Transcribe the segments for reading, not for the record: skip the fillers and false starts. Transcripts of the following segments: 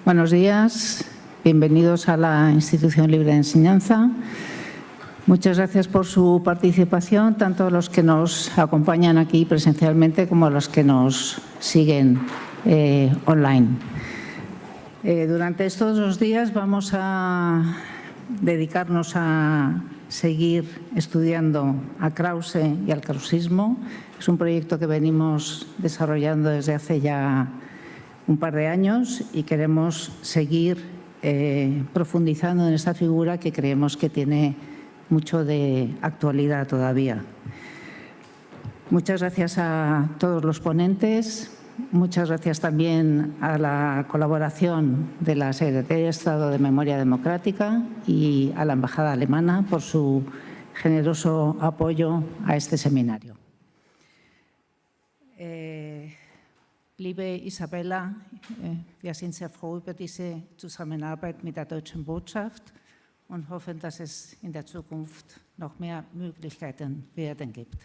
Buenos días, bienvenidos a la Institución Libre de Enseñanza. Muchas gracias por su participación, tanto los que nos acompañan aquí presencialmente como los que nos siguen online. Durante estos 2 días vamos a dedicarnos a seguir estudiando a Krause y al krausismo. Es un proyecto que venimos desarrollando desde hace ya un par de años y queremos seguir profundizando en esta figura que creemos que tiene mucho de actualidad todavía. Muchas gracias a todos los ponentes. Muchas gracias también a la colaboración de la Secretaría de Estado de Memoria Democrática y a la Embajada Alemana por su generoso apoyo a este seminario. Liebe Isabella, wir sind sehr froh über diese Zusammenarbeit mit der Deutschen Botschaft und hoffen, dass es in der Zukunft noch mehr Möglichkeiten gibt.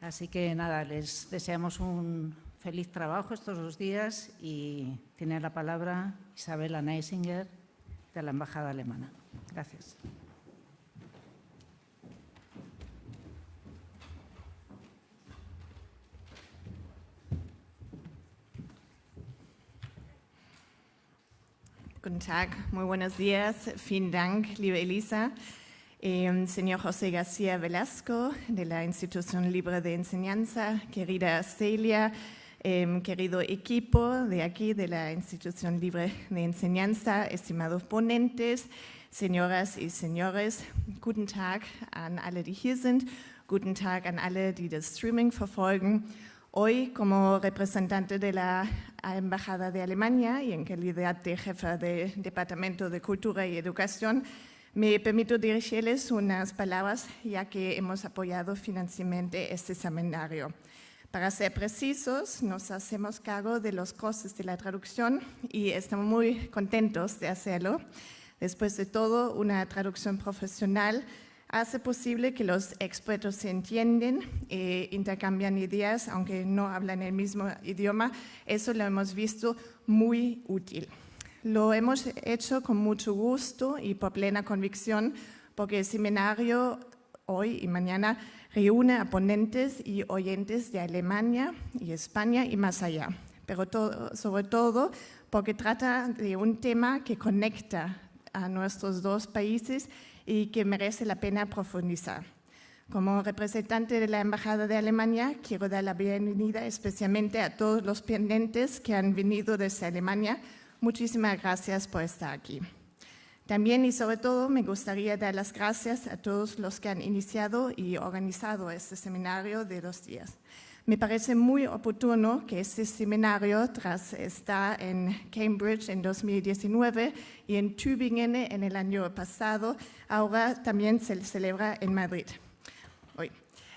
Así que nada, les deseamos un feliz trabajo estos 2 días y tiene la palabra Isabella Neisinger de la Embajada Alemana. Gracias. Guten Tag, muy buenos días. Vielen Dank, liebe Elisa. Señor José García Velasco, de la Institución Libre de Enseñanza, querida Celia, querido equipo de aquí, de la Institución Libre de Enseñanza, estimados ponentes, señoras y señores, guten Tag an alle, die hier sind, guten Tag an alle, die das Streaming verfolgen. Hoy, como representante de la Embajada de Alemania y en calidad de jefa del Departamento de Cultura y Educación, me permito dirigirles unas palabras, ya que hemos apoyado financieramente este seminario. Para ser precisos, nos hacemos cargo de los costes de la traducción y estamos muy contentos de hacerlo. Después de todo, una traducción profesional hace posible que los expertos se entiendan e intercambian ideas, aunque no hablan el mismo idioma. Eso lo hemos visto muy útil. Lo hemos hecho con mucho gusto y por plena convicción, porque el seminario hoy y mañana reúne a ponentes y oyentes de Alemania y España y más allá. Pero sobre todo porque trata de un tema que conecta a nuestros 2 países y que merece la pena profundizar. Como representante de la Embajada de Alemania, quiero dar la bienvenida especialmente a todos los ponentes que han venido desde Alemania. Muchísimas gracias por estar aquí. También y sobre todo me gustaría dar las gracias a todos los que han iniciado y organizado este seminario de 2 días. Me parece muy oportuno que este seminario, tras estar en Cambridge en 2019 y en Tübingen en el año pasado, ahora también se celebra en Madrid hoy.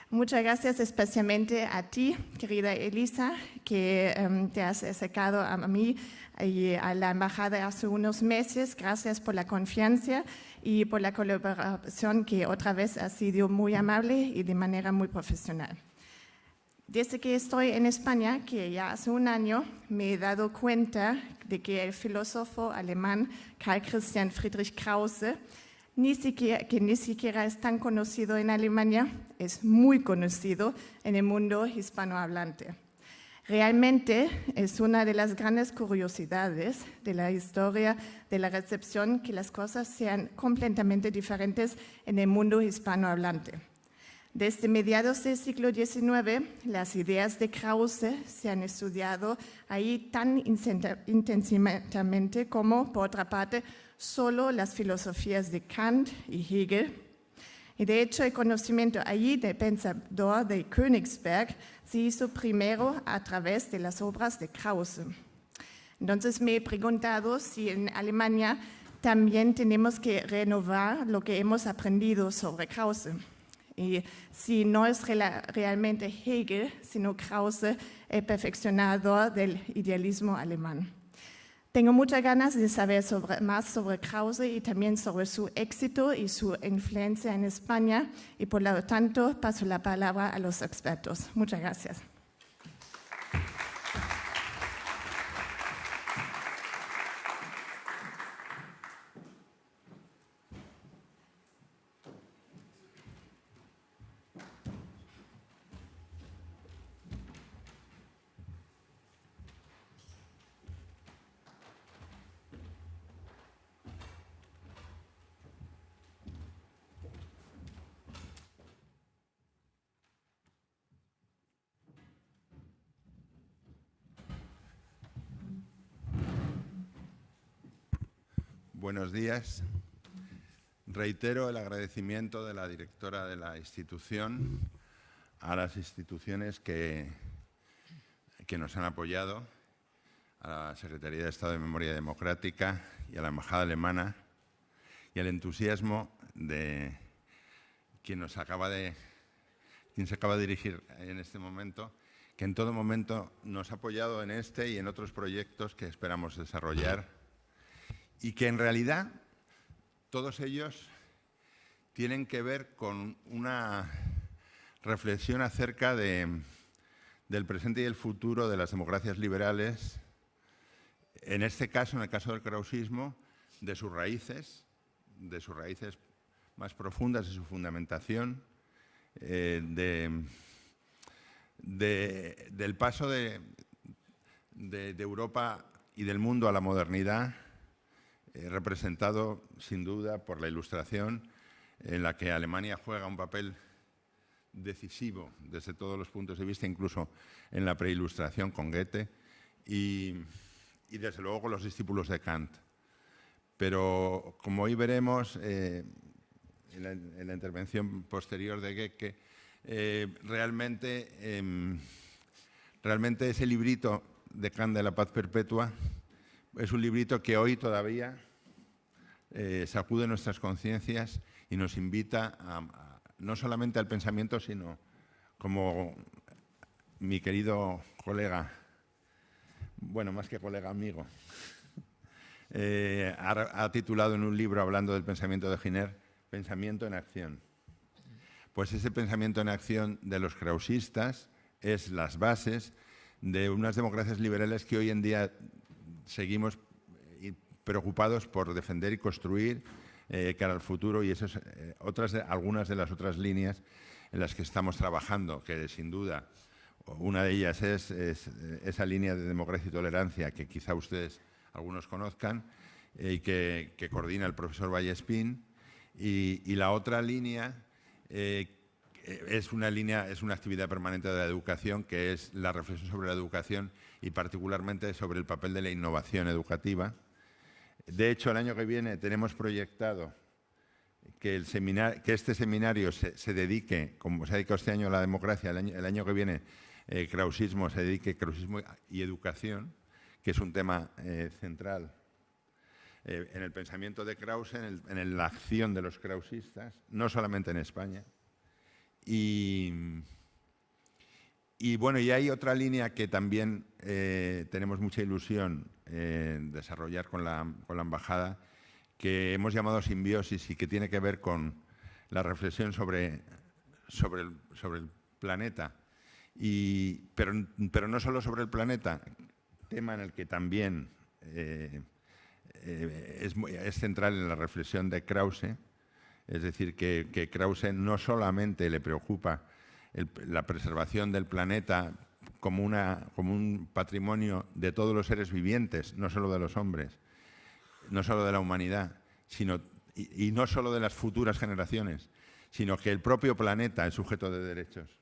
Muchas gracias especialmente a ti, querida Elisa, que te has acercado a mí y a la embajada hace unos meses. Gracias por la confianza y por la colaboración que otra vez ha sido muy amable y de manera muy profesional. Desde que estoy en España, que ya hace un año, me he dado cuenta de que el filósofo alemán Karl Christian Friedrich Krause, ni siquiera es tan conocido en Alemania, es muy conocido en el mundo hispanohablante. Realmente es una de las grandes curiosidades de la historia de la recepción que las cosas sean completamente diferentes en el mundo hispanohablante. Desde mediados del siglo XIX, las ideas de Krause se han estudiado ahí tan intensamente como, por otra parte, solo las filosofías de Kant y Hegel. Y de hecho, el conocimiento allí del pensador de Königsberg se hizo primero a través de las obras de Krause. Entonces me he preguntado si en Alemania también tenemos que renovar lo que hemos aprendido sobre Krause. Y si no es realmente Hegel, sino Krause, el perfeccionador del idealismo alemán. Tengo muchas ganas de saber más sobre Krause y también sobre su éxito y su influencia en España, y por lo tanto paso la palabra a los expertos. Muchas gracias. Buenos días. Reitero el agradecimiento de la directora de la institución a las instituciones que nos han apoyado, a la Secretaría de Estado de Memoria Democrática y a la Embajada Alemana, y el entusiasmo de quien se acaba de dirigir en este momento, que en todo momento nos ha apoyado en este y en otros proyectos que esperamos desarrollar, y que en realidad todos ellos tienen que ver con una reflexión acerca del presente y el futuro de las democracias liberales, en este caso, en el caso del krausismo, de sus raíces más profundas, de su fundamentación, del paso de Europa y del mundo a la modernidad, representado sin duda por la Ilustración, en la que Alemania juega un papel decisivo desde todos los puntos de vista, incluso en la preilustración con Goethe, y desde luego con los discípulos de Kant. Pero como hoy veremos en la intervención posterior de Goethe, realmente ese librito de Kant de la paz perpetua es un librito que hoy todavía sacude nuestras conciencias y nos invita no solamente al pensamiento, sino, como mi querido colega, bueno, más que colega, amigo, ha titulado en un libro hablando del pensamiento de Giner, Pensamiento en acción. Pues ese pensamiento en acción de los krausistas es las bases de unas democracias liberales que hoy en día seguimos preocupados por defender y construir cara al futuro, y eso es algunas de las otras líneas en las que estamos trabajando, que sin duda una de ellas es esa línea de democracia y tolerancia que quizá ustedes algunos conozcan y que coordina el profesor Vallespín, y la otra línea es una actividad permanente de la educación, que es la reflexión sobre la educación y particularmente sobre el papel de la innovación educativa. De hecho, el año que viene tenemos proyectado que este seminario se dedique, como se ha dedicado este año a la democracia, el año que viene krausismo se dedique krausismo y educación, que es un tema central en el pensamiento de Krause, en la acción de los krausistas, no solamente en España. Y bueno, y hay otra línea que también tenemos mucha ilusión en desarrollar con la embajada, que hemos llamado simbiosis y que tiene que ver con la reflexión sobre el planeta, pero no solo sobre el planeta, tema en el que también es central en la reflexión de Krause. Es decir, que Krause no solamente le preocupa la preservación del planeta como un patrimonio de todos los seres vivientes, no solo de los hombres, no solo de la humanidad, y no solo de las futuras generaciones, sino que el propio planeta es sujeto de derechos.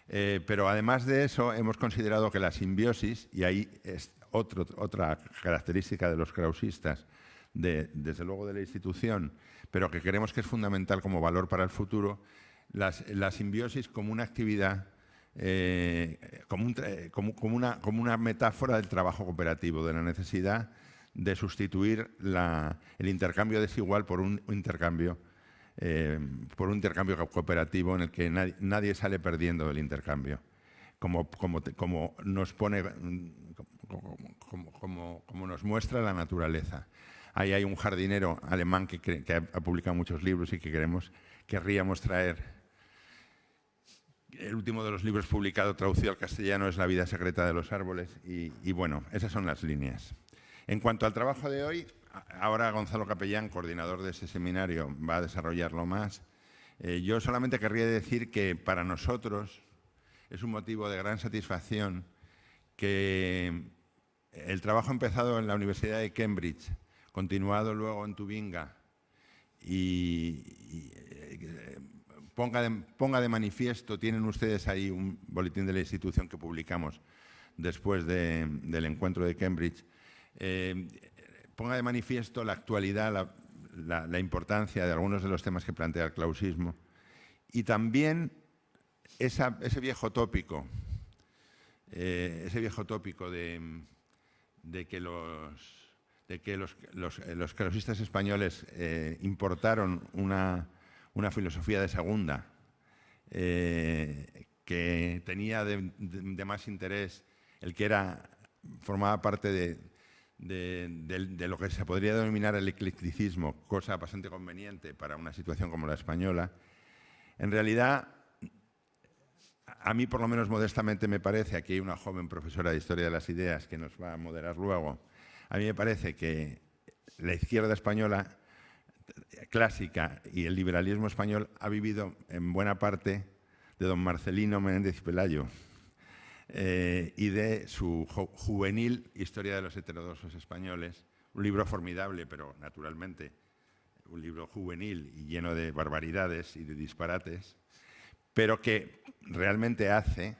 Pero además de eso, hemos considerado que la simbiosis, y ahí es otra característica de los krausistas, desde luego de la institución, pero que creemos que es fundamental como valor para el futuro, la simbiosis como una actividad, como una metáfora del trabajo cooperativo, de la necesidad de sustituir el intercambio desigual por un intercambio cooperativo en el que nadie sale perdiendo del intercambio, como nos muestra la naturaleza. Ahí hay un jardinero alemán que ha publicado muchos libros y que querríamos traer. El último de los libros publicado, traducido al castellano, es La vida secreta de los árboles, y bueno, esas son las líneas. En cuanto al trabajo de hoy, ahora Gonzalo Capellán, coordinador de este seminario, va a desarrollarlo más. Yo solamente querría decir que para nosotros es un motivo de gran satisfacción que el trabajo empezado en la Universidad de Cambridge, continuado luego en Tubinga, y ponga de manifiesto, tienen ustedes ahí un boletín de la institución que publicamos después del encuentro de Cambridge, ponga de manifiesto la actualidad, la importancia de algunos de los temas que plantea el krausismo y también ese viejo tópico de que los krausistas españoles importaron una filosofía de segunda que tenía de más interés el que formaba parte de lo que se podría denominar el eclecticismo, cosa bastante conveniente para una situación como la española. En realidad, a mí por lo menos modestamente me parece, aquí hay una joven profesora de Historia de las Ideas que nos va a moderar luego, a mí me parece que la izquierda española clásica y el liberalismo español ha vivido en buena parte de don Marcelino Menéndez y Pelayo y de su juvenil Historia de los heterodoxos españoles, un libro formidable, pero naturalmente un libro juvenil y lleno de barbaridades y de disparates, pero que realmente hace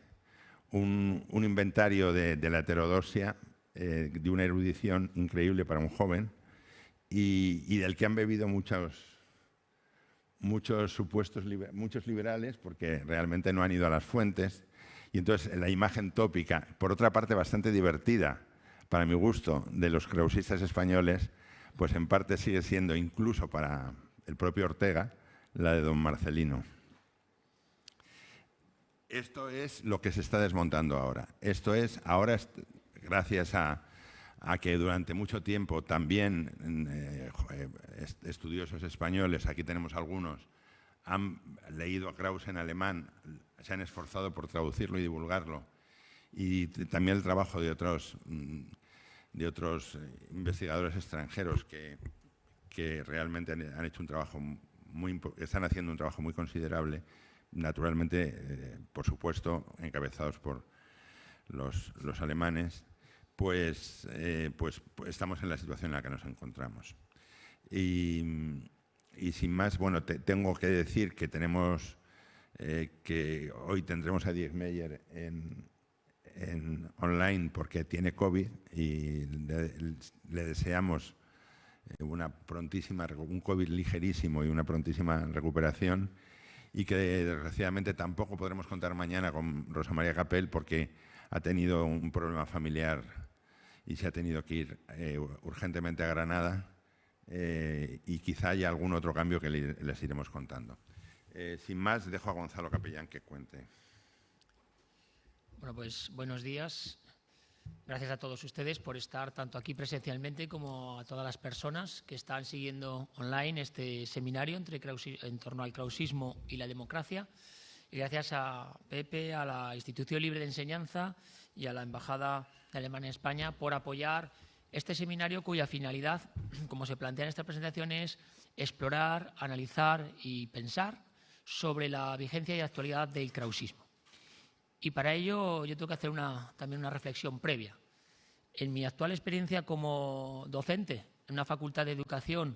un inventario de la heterodoxia, de una erudición increíble para un joven y del que han bebido muchos liberales, porque realmente no han ido a las fuentes. Y entonces la imagen tópica, por otra parte bastante divertida, para mi gusto, de los krausistas españoles, pues en parte sigue siendo, incluso para el propio Ortega, la de don Marcelino. Esto es lo que se está desmontando ahora. Esto es, ahora, gracias a que durante mucho tiempo también estudiosos españoles, aquí tenemos algunos, han leído a Krause en alemán, se han esforzado por traducirlo y divulgarlo. Y también el trabajo de otros investigadores extranjeros que realmente han hecho un trabajo están haciendo un trabajo muy considerable, naturalmente, por supuesto, encabezados por los alemanes, pues estamos en la situación en la que nos encontramos. Y sin más, bueno, tengo que decir que que hoy tendremos a Dirk Meyer en online porque tiene COVID y le deseamos un COVID ligerísimo y una prontísima recuperación, y que desgraciadamente tampoco podremos contar mañana con Rosa María Capel porque ha tenido un problema familiar y se ha tenido que ir urgentemente a Granada, y quizá haya algún otro cambio que les iremos contando. Sin más, dejo a Gonzalo Capellán que cuente. Bueno, pues buenos días. Gracias a todos ustedes por estar tanto aquí presencialmente como a todas las personas que están siguiendo online este seminario en torno al krausismo y la democracia. Y gracias a Pepe, a la Institución Libre de Enseñanza y a la Embajada de Alemania en España por apoyar este seminario cuya finalidad, como se plantea en esta presentación, es explorar, analizar y pensar sobre la vigencia y actualidad del krausismo. Y para ello yo tengo que hacer también una reflexión previa. En mi actual experiencia como docente en una facultad de educación,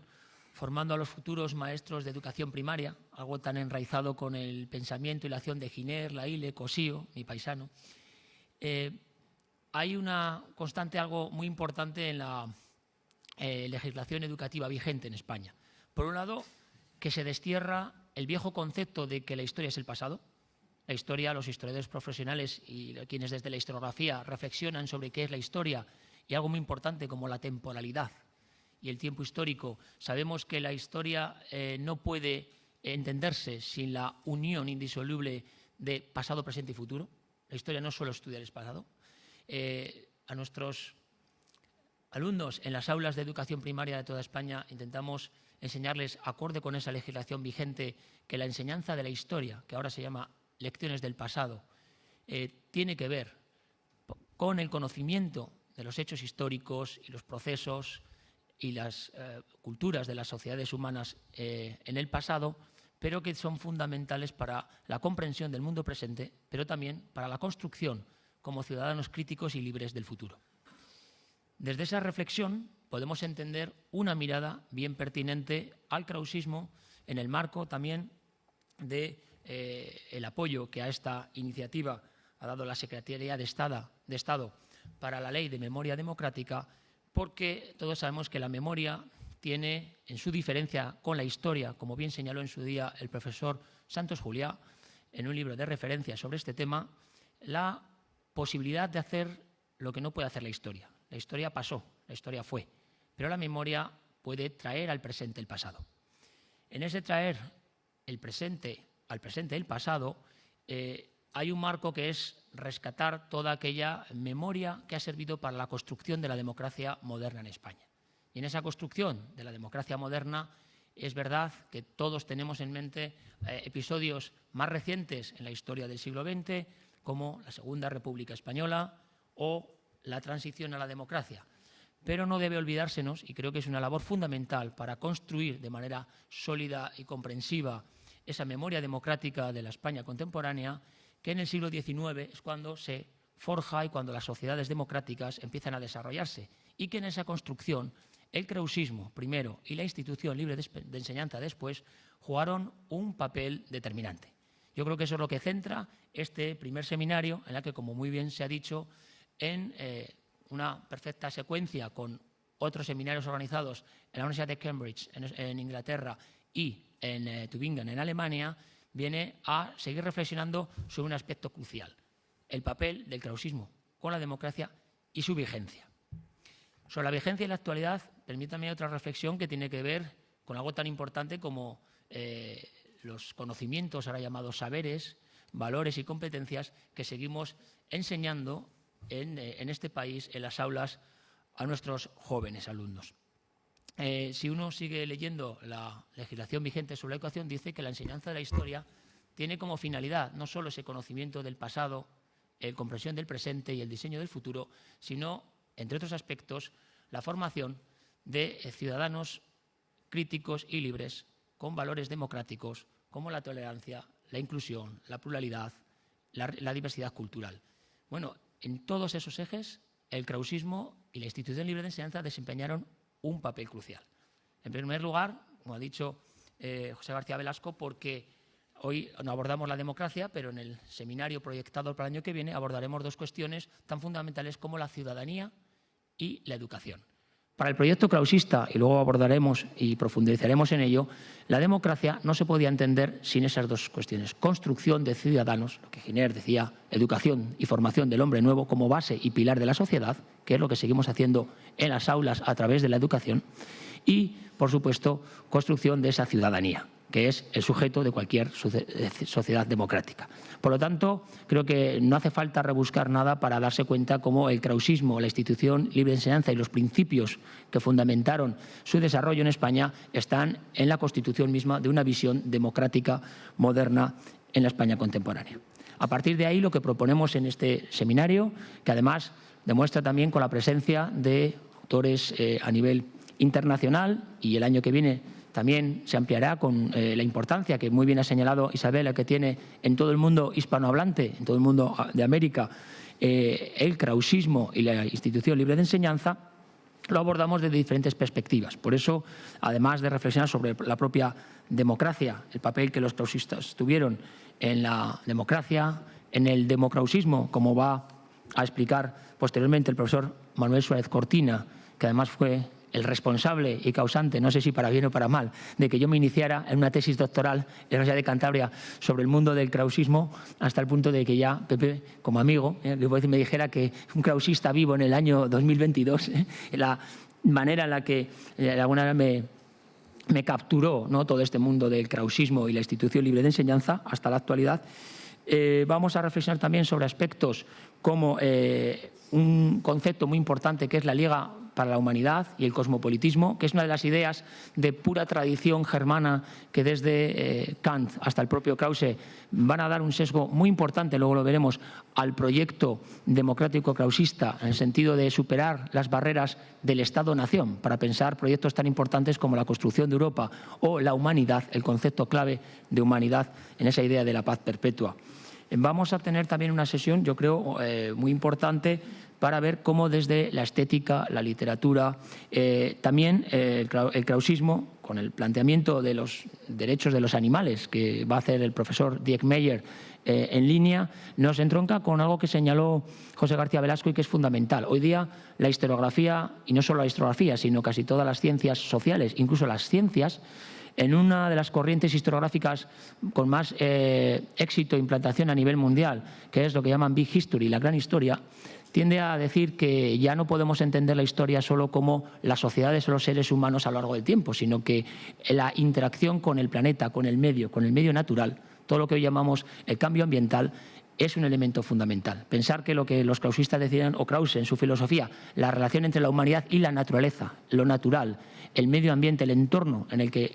formando a los futuros maestros de educación primaria, algo tan enraizado con el pensamiento y la acción de Giner, Laïle, Cosío, mi paisano, hay una constante, algo muy importante en la legislación educativa vigente en España. Por un lado, que se destierra el viejo concepto de que la historia es el pasado. La historia, los historiadores profesionales y quienes desde la historiografía reflexionan sobre qué es la historia y algo muy importante como la temporalidad y el tiempo histórico. Sabemos que la historia no puede entenderse sin la unión indisoluble de pasado, presente y futuro. La historia no solo estudiar el pasado. A nuestros alumnos en las aulas de educación primaria de toda España intentamos enseñarles, acorde con esa legislación vigente, que la enseñanza de la historia, que ahora se llama Lecciones del pasado, tiene que ver con el conocimiento de los hechos históricos y los procesos y las culturas de las sociedades humanas en el pasado, pero que son fundamentales para la comprensión del mundo presente, pero también para la construcción como ciudadanos críticos y libres del futuro. Desde esa reflexión podemos entender una mirada bien pertinente al krausismo en el marco también de el apoyo que a esta iniciativa ha dado la Secretaría de Estado para la Ley de Memoria Democrática, porque todos sabemos que la memoria tiene, en su diferencia con la historia, como bien señaló en su día el profesor Santos Juliá, en un libro de referencia sobre este tema, la posibilidad de hacer lo que no puede hacer la historia. La historia pasó, la historia fue, pero la memoria puede traer al presente el pasado. En ese traer el presente al presente el pasado, hay un marco que es rescatar toda aquella memoria que ha servido para la construcción de la democracia moderna en España. Y en esa construcción de la democracia moderna es verdad que todos tenemos en mente episodios más recientes en la historia del siglo XX, como la Segunda República Española o la transición a la democracia. Pero no debe olvidársenos, y creo que es una labor fundamental para construir de manera sólida y comprensiva esa memoria democrática de la España contemporánea, que en el siglo XIX es cuando se forja y cuando las sociedades democráticas empiezan a desarrollarse, y que en esa construcción el krausismo primero y la institución libre de enseñanza después jugaron un papel determinante. Yo creo que eso es lo que centra este primer seminario, en la que, como muy bien se ha dicho, en una perfecta secuencia con otros seminarios organizados en la Universidad de Cambridge, en Inglaterra, y en Tübingen, en Alemania, viene a seguir reflexionando sobre un aspecto crucial: el papel del krausismo con la democracia y su vigencia. Sobre la vigencia y la actualidad, permítanme otra reflexión que tiene que ver con algo tan importante como los conocimientos, ahora llamados saberes, valores y competencias que seguimos enseñando en este país, en las aulas, a nuestros jóvenes alumnos. Si uno sigue leyendo la legislación vigente sobre la educación, dice que la enseñanza de la historia tiene como finalidad no solo ese conocimiento del pasado, la comprensión del presente y el diseño del futuro, sino, entre otros aspectos, la formación de ciudadanos críticos y libres con valores democráticos como la tolerancia, la inclusión, la pluralidad, la diversidad cultural. Bueno, en todos esos ejes, el krausismo y la institución libre de enseñanza desempeñaron un papel crucial. En primer lugar, como ha dicho José García Velasco, porque hoy no abordamos la democracia, pero en el seminario proyectado para el año que viene abordaremos dos cuestiones tan fundamentales como la ciudadanía y la educación. Para el proyecto krausista, y luego abordaremos y profundizaremos en ello, la democracia no se podía entender sin esas dos cuestiones: construcción de ciudadanos, lo que Giner decía, educación y formación del hombre nuevo como base y pilar de la sociedad, que es lo que seguimos haciendo en las aulas a través de la educación, y, por supuesto, construcción de esa ciudadanía, que es el sujeto de cualquier sociedad democrática. Por lo tanto, creo que no hace falta rebuscar nada para darse cuenta cómo el krausismo, la institución libre de enseñanza y los principios que fundamentaron su desarrollo en España están en la constitución misma de una visión democrática moderna en la España contemporánea. A partir de ahí, lo que proponemos en este seminario, que además demuestra también con la presencia de autores a nivel internacional, y el año que viene también se ampliará con la importancia que muy bien ha señalado Isabela, que tiene en todo el mundo hispanohablante, en todo el mundo de América, el krausismo y la institución libre de enseñanza. Lo abordamos desde diferentes perspectivas. Por eso, además de reflexionar sobre la propia democracia, el papel que los krausistas tuvieron en la democracia, en el democrausismo, como va a explicar posteriormente el profesor Manuel Suárez Cortina, que además fue el responsable y causante, no sé si para bien o para mal, de que yo me iniciara en una tesis doctoral en la Universidad de Cantabria sobre el mundo del krausismo, hasta el punto de que ya Pepe, como amigo, me dijera que un krausista vivo en el año 2022, la manera en la que de alguna manera me capturó, ¿no?, todo este mundo del krausismo y la institución libre de enseñanza hasta la actualidad. Vamos a reflexionar también sobre aspectos como un concepto muy importante que es la Liga para la Humanidad y el cosmopolitismo, que es una de las ideas de pura tradición germana que desde Kant hasta el propio Krause van a dar un sesgo muy importante, luego lo veremos, al proyecto democrático krausista, en el sentido de superar las barreras del Estado-nación para pensar proyectos tan importantes como la construcción de Europa o la humanidad, el concepto clave de humanidad en esa idea de la paz perpetua. Vamos a tener también una sesión, yo creo, muy importante para ver cómo desde la estética, la literatura, también el krausismo, con el planteamiento de los derechos de los animales que va a hacer el profesor Dirk Meyer en línea, nos entronca con algo que señaló José García Velasco y que es fundamental. Hoy día la historiografía, y no solo la historiografía, sino casi todas las ciencias sociales, incluso las ciencias, en una de las corrientes historiográficas con más éxito e implantación a nivel mundial, que es lo que llaman Big History, la gran historia, tiende a decir que ya no podemos entender la historia solo como las sociedades o los seres humanos a lo largo del tiempo, sino que la interacción con el planeta, con el medio natural, todo lo que hoy llamamos el cambio ambiental, es un elemento fundamental. Pensar que lo que los krausistas decían, o Krause en su filosofía, la relación entre la humanidad y la naturaleza, lo natural, el medio ambiente, el entorno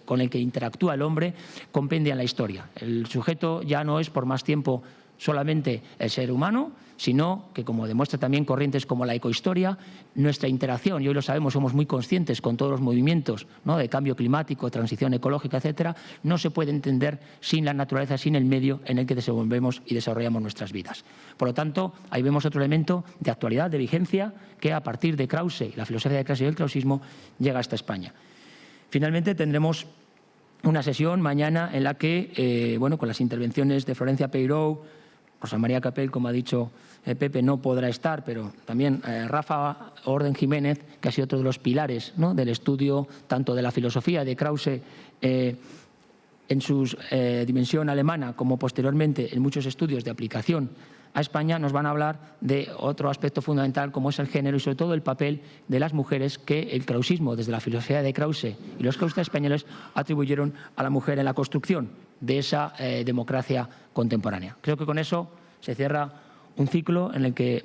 con el que interactúa el hombre, compendian la historia. El sujeto ya no es por más tiempo solamente el ser humano, sino que, como demuestra también corrientes como la ecohistoria, nuestra interacción, y hoy lo sabemos, somos muy conscientes con todos los movimientos, ¿no?, de cambio climático, transición ecológica, etcétera, no se puede entender sin la naturaleza, sin el medio en el que desenvolvemos y desarrollamos nuestras vidas. Por lo tanto, ahí vemos otro elemento de actualidad, de vigencia, que a partir de Krause, la filosofía de Krause y el krausismo, llega hasta España. Finalmente tendremos una sesión mañana en la que, con las intervenciones de Florencia Peiró, Rosa María Capell, como ha dicho Pepe, no podrá estar, pero también Rafa Orden Jiménez, que ha sido otro de los pilares, ¿no?, del estudio tanto de la filosofía de Krause en su dimensión alemana como posteriormente en muchos estudios de aplicación a España, nos van a hablar de otro aspecto fundamental como es el género y sobre todo el papel de las mujeres que el krausismo, desde la filosofía de Krause y los krausistas españoles, atribuyeron a la mujer en la construcción de esa democracia contemporánea. Creo que con eso se cierra un ciclo en el que,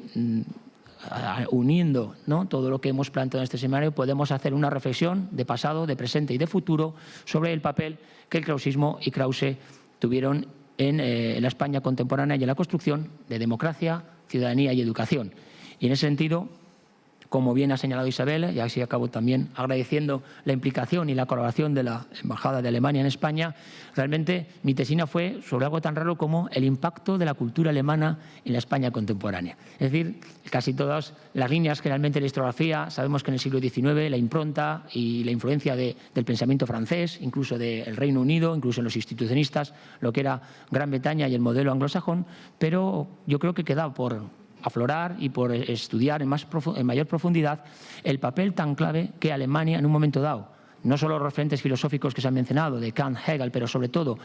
uniendo, ¿no?, todo lo que hemos planteado en este seminario, podemos hacer una reflexión de pasado, de presente y de futuro sobre el papel que el krausismo y Krause tuvieron en la España contemporánea y en la construcción de democracia, ciudadanía y educación. Y en ese sentido, como bien ha señalado Isabel, y así acabo también agradeciendo la implicación y la colaboración de la Embajada de Alemania en España, realmente mi tesina fue sobre algo tan raro como el impacto de la cultura alemana en la España contemporánea. Es decir, casi todas las líneas, generalmente de la historiografía, sabemos que en el siglo XIX la impronta y la influencia del pensamiento francés, incluso del Reino Unido, incluso en los institucionistas, lo que era Gran Bretaña y el modelo anglosajón, pero yo creo que queda por aflorar y por estudiar en mayor profundidad el papel tan clave que Alemania en un momento dado, no solo los referentes filosóficos que se han mencionado, de Kant, Hegel, pero sobre todo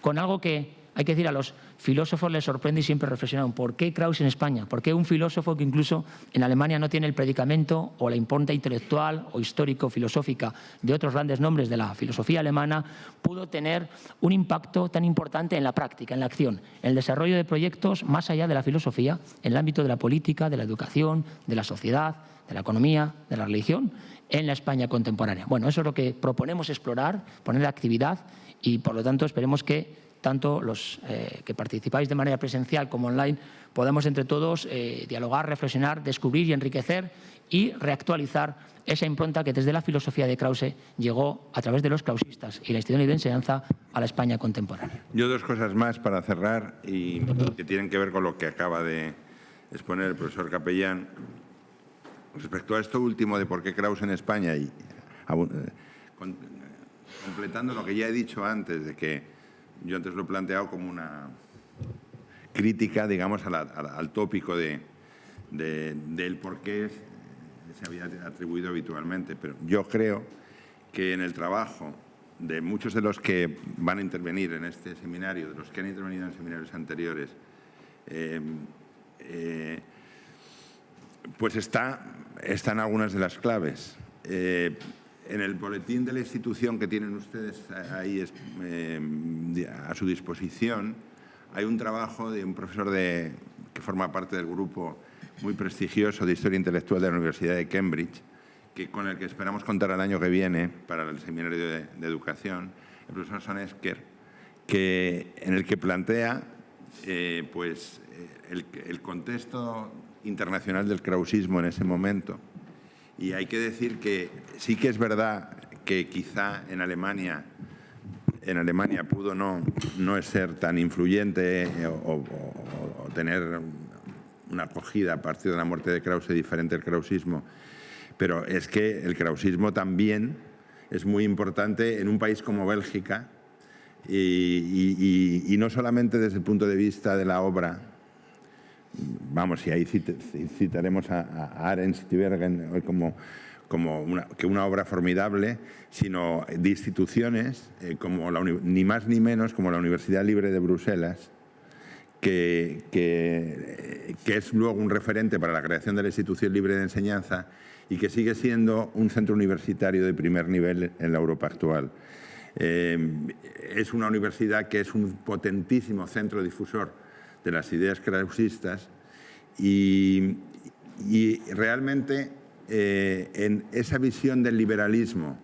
con algo que hay que decir a los filósofos les sorprende y siempre reflexionaron. ¿Por qué Krause en España? ¿Por qué un filósofo que incluso en Alemania no tiene el predicamento o la impronta intelectual o histórico-filosófica de otros grandes nombres de la filosofía alemana pudo tener un impacto tan importante en la práctica, en la acción, en el desarrollo de proyectos más allá de la filosofía, en el ámbito de la política, de la educación, de la sociedad, de la economía, de la religión, en la España contemporánea? Bueno, eso es lo que proponemos explorar, poner actividad y, por lo tanto, esperemos que tanto los que participáis de manera presencial como online podamos entre todos dialogar, reflexionar, descubrir y enriquecer y reactualizar esa impronta que desde la filosofía de Krause llegó a través de los krausistas y la institución de enseñanza a la España contemporánea. Yo dos cosas más para cerrar y que tienen que ver con lo que acaba de exponer el profesor Capellán. Respecto a esto último de por qué Krause en España y completando lo que ya he dicho antes, de que yo antes lo he planteado como una crítica, digamos, al tópico del por qué se había atribuido habitualmente. Pero yo creo que en el trabajo de muchos de los que van a intervenir en este seminario, de los que han intervenido en seminarios anteriores, pues están algunas de las claves. En el boletín de la institución que tienen ustedes ahí a su disposición, hay un trabajo de un profesor que forma parte del grupo muy prestigioso de Historia Intelectual de la Universidad de Cambridge, con el que esperamos contar el año que viene para el seminario de educación, el profesor Sonesker, en el que plantea el contexto internacional del krausismo en ese momento. Y hay que decir que sí que es verdad que quizá en Alemania pudo no ser tan influyente o tener una acogida a partir de la muerte de Krause diferente al krausismo, pero es que el krausismo también es muy importante en un país como Bélgica y no solamente desde el punto de vista de la obra. Vamos, y ahí citaremos a Arendt y Bergen como una obra formidable, sino de instituciones como ni más ni menos como la Universidad Libre de Bruselas, que es luego un referente para la creación de la institución libre de enseñanza y que sigue siendo un centro universitario de primer nivel en la Europa actual. Es una universidad que es un potentísimo centro difusor de las ideas krausistas y realmente en esa visión del liberalismo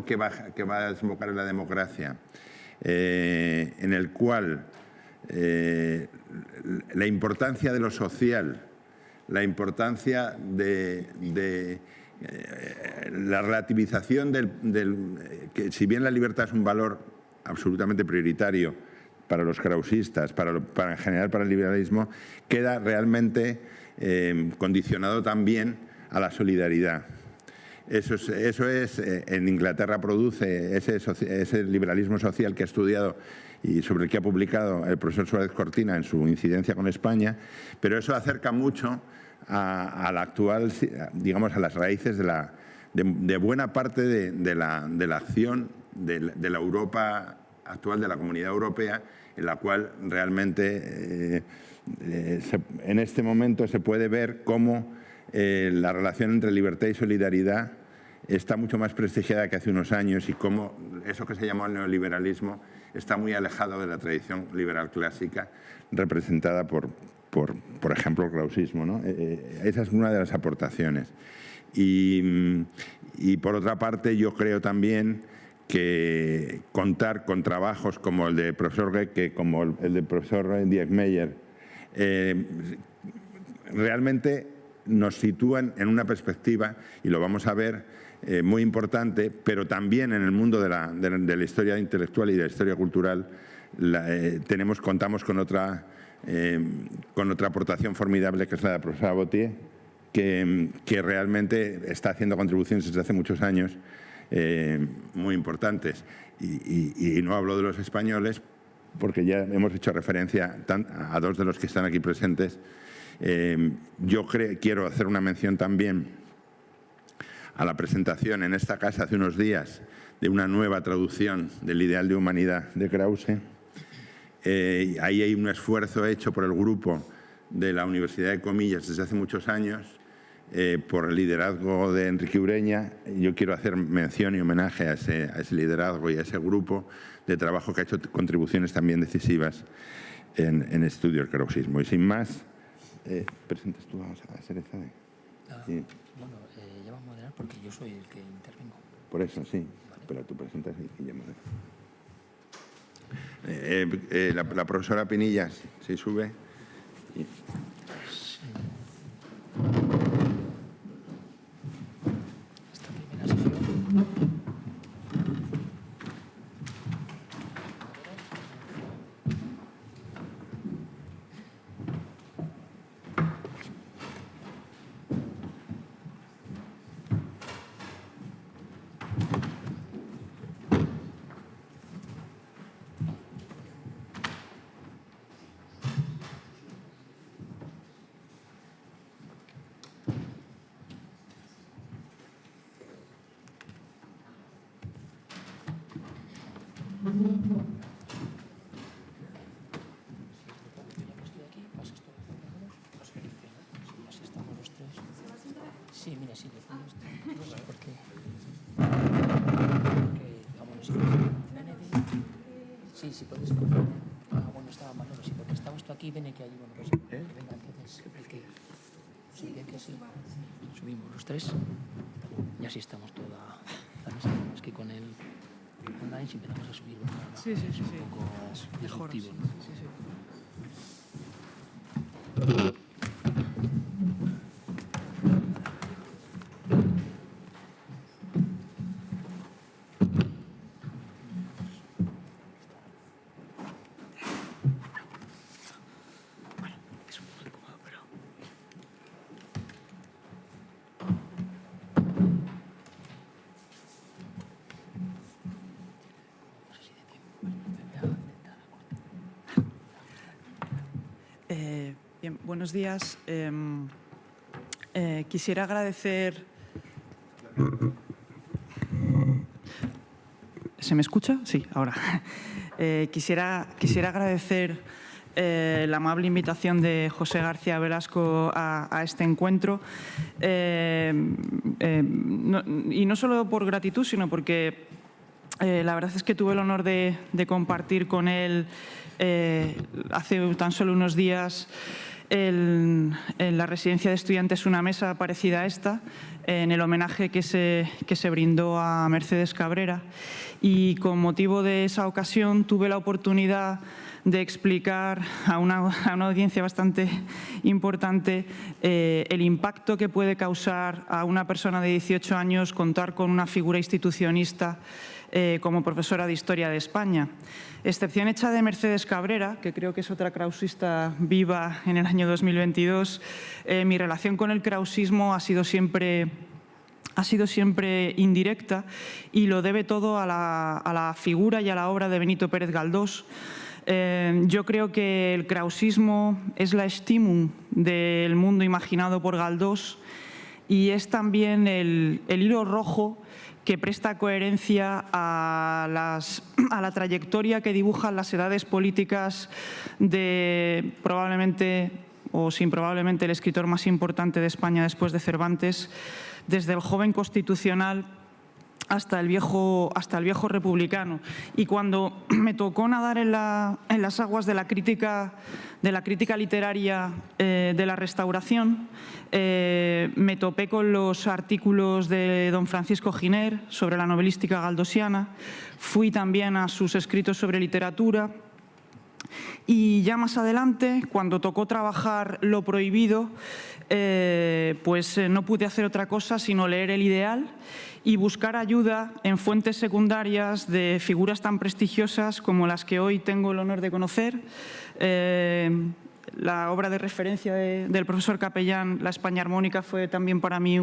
que va a desembocar en la democracia, en el cual la importancia de lo social, la importancia de la relativización que si bien la libertad es un valor absolutamente prioritario para los krausistas, en general para el liberalismo, queda realmente condicionado también a la solidaridad. Eso es en Inglaterra produce ese liberalismo social que ha estudiado y sobre el que ha publicado el profesor Suárez Cortina en su incidencia con España, pero eso acerca mucho a la actual, digamos, a las raíces de buena parte de la acción de la Europa actual, de la Comunidad Europea, en la cual realmente en este momento se puede ver cómo la relación entre libertad y solidaridad está mucho más prestigiada que hace unos años y cómo eso que se llamó el neoliberalismo está muy alejado de la tradición liberal clásica representada por ejemplo, el krausismo, ¿no? Esa es una de las aportaciones. Y por otra parte, yo creo también que contar con trabajos como el del profesor Goecke, como el del profesor Diekmeyer, realmente nos sitúan en una perspectiva, y lo vamos a ver, muy importante, pero también en el mundo de la historia intelectual y de la historia cultural contamos con otra aportación formidable, que es la de la profesora Botier, que realmente está haciendo contribuciones desde hace muchos años muy importantes. Y no hablo de los españoles, porque ya hemos hecho referencia a dos de los que están aquí presentes. Yo quiero hacer una mención también a la presentación en esta casa hace unos días de una nueva traducción del Ideal de Humanidad de Krause. Ahí hay un esfuerzo hecho por el grupo de la Universidad de Comillas desde hace muchos años, por el liderazgo de Enrique Ureña. Yo quiero hacer mención y homenaje a ese liderazgo y a ese grupo de trabajo que ha hecho contribuciones también decisivas en el estudio del krausismo. Y sin más, ¿presentas tú a Serezade? Sí. Bueno, ya vamos a moderar porque yo soy el que intervengo. Por eso, sí. Vale. Pero tú presentas y ya moderas. La profesora Pinillas, si sube. Sí. Esta primera sesión. Sí, mira, sí, yo pongo esto. Porque vamos, sí, puedes coger. Bueno, estaba mal, sí, porque estaba esto aquí, ven que ahí, bueno, pues venga, entonces, sí, que sí. Subimos los tres y así estamos toda la mesa. Es que con el online si empezamos a subir, sí. Es un poco mejor, disruptivo, sí, ¿no? sí. Es un poco incómodo, pero Bien, buenos días. Quisiera agradecer... ¿Se me escucha? Sí, ahora. Quisiera agradecer la amable invitación de José García Velasco a este encuentro. Y no solo por gratitud, sino porque la verdad es que tuve el honor de compartir con él hace tan solo unos días en la residencia de estudiantes una mesa parecida a esta, en el homenaje que se brindó a Mercedes Cabrera. Y con motivo de esa ocasión tuve la oportunidad de explicar a una audiencia bastante importante el impacto que puede causar a una persona de 18 años contar con una figura institucionista como profesora de Historia de España. Excepción hecha de Mercedes Cabrera, que creo que es otra krausista viva en el año 2022, mi relación con el krausismo ha sido siempre indirecta y lo debe todo a la figura y a la obra de Benito Pérez Galdós. Yo creo que el krausismo es la estimum del mundo imaginado por Galdós y es también el hilo rojo que presta coherencia a la trayectoria que dibujan las edades políticas de probablemente, o sin probablemente, el escritor más importante de España después de Cervantes, desde el joven constitucional hasta el viejo republicano. Y cuando me tocó nadar en las aguas de la crítica literaria de la Restauración, me topé con los artículos de don Francisco Giner sobre la novelística galdosiana, fui también a sus escritos sobre literatura y ya más adelante, cuando tocó trabajar Lo prohibido, pues no pude hacer otra cosa sino leer El ideal y buscar ayuda en fuentes secundarias de figuras tan prestigiosas como las que hoy tengo el honor de conocer. La obra de referencia del profesor Capellán, La España Armónica, fue también para mí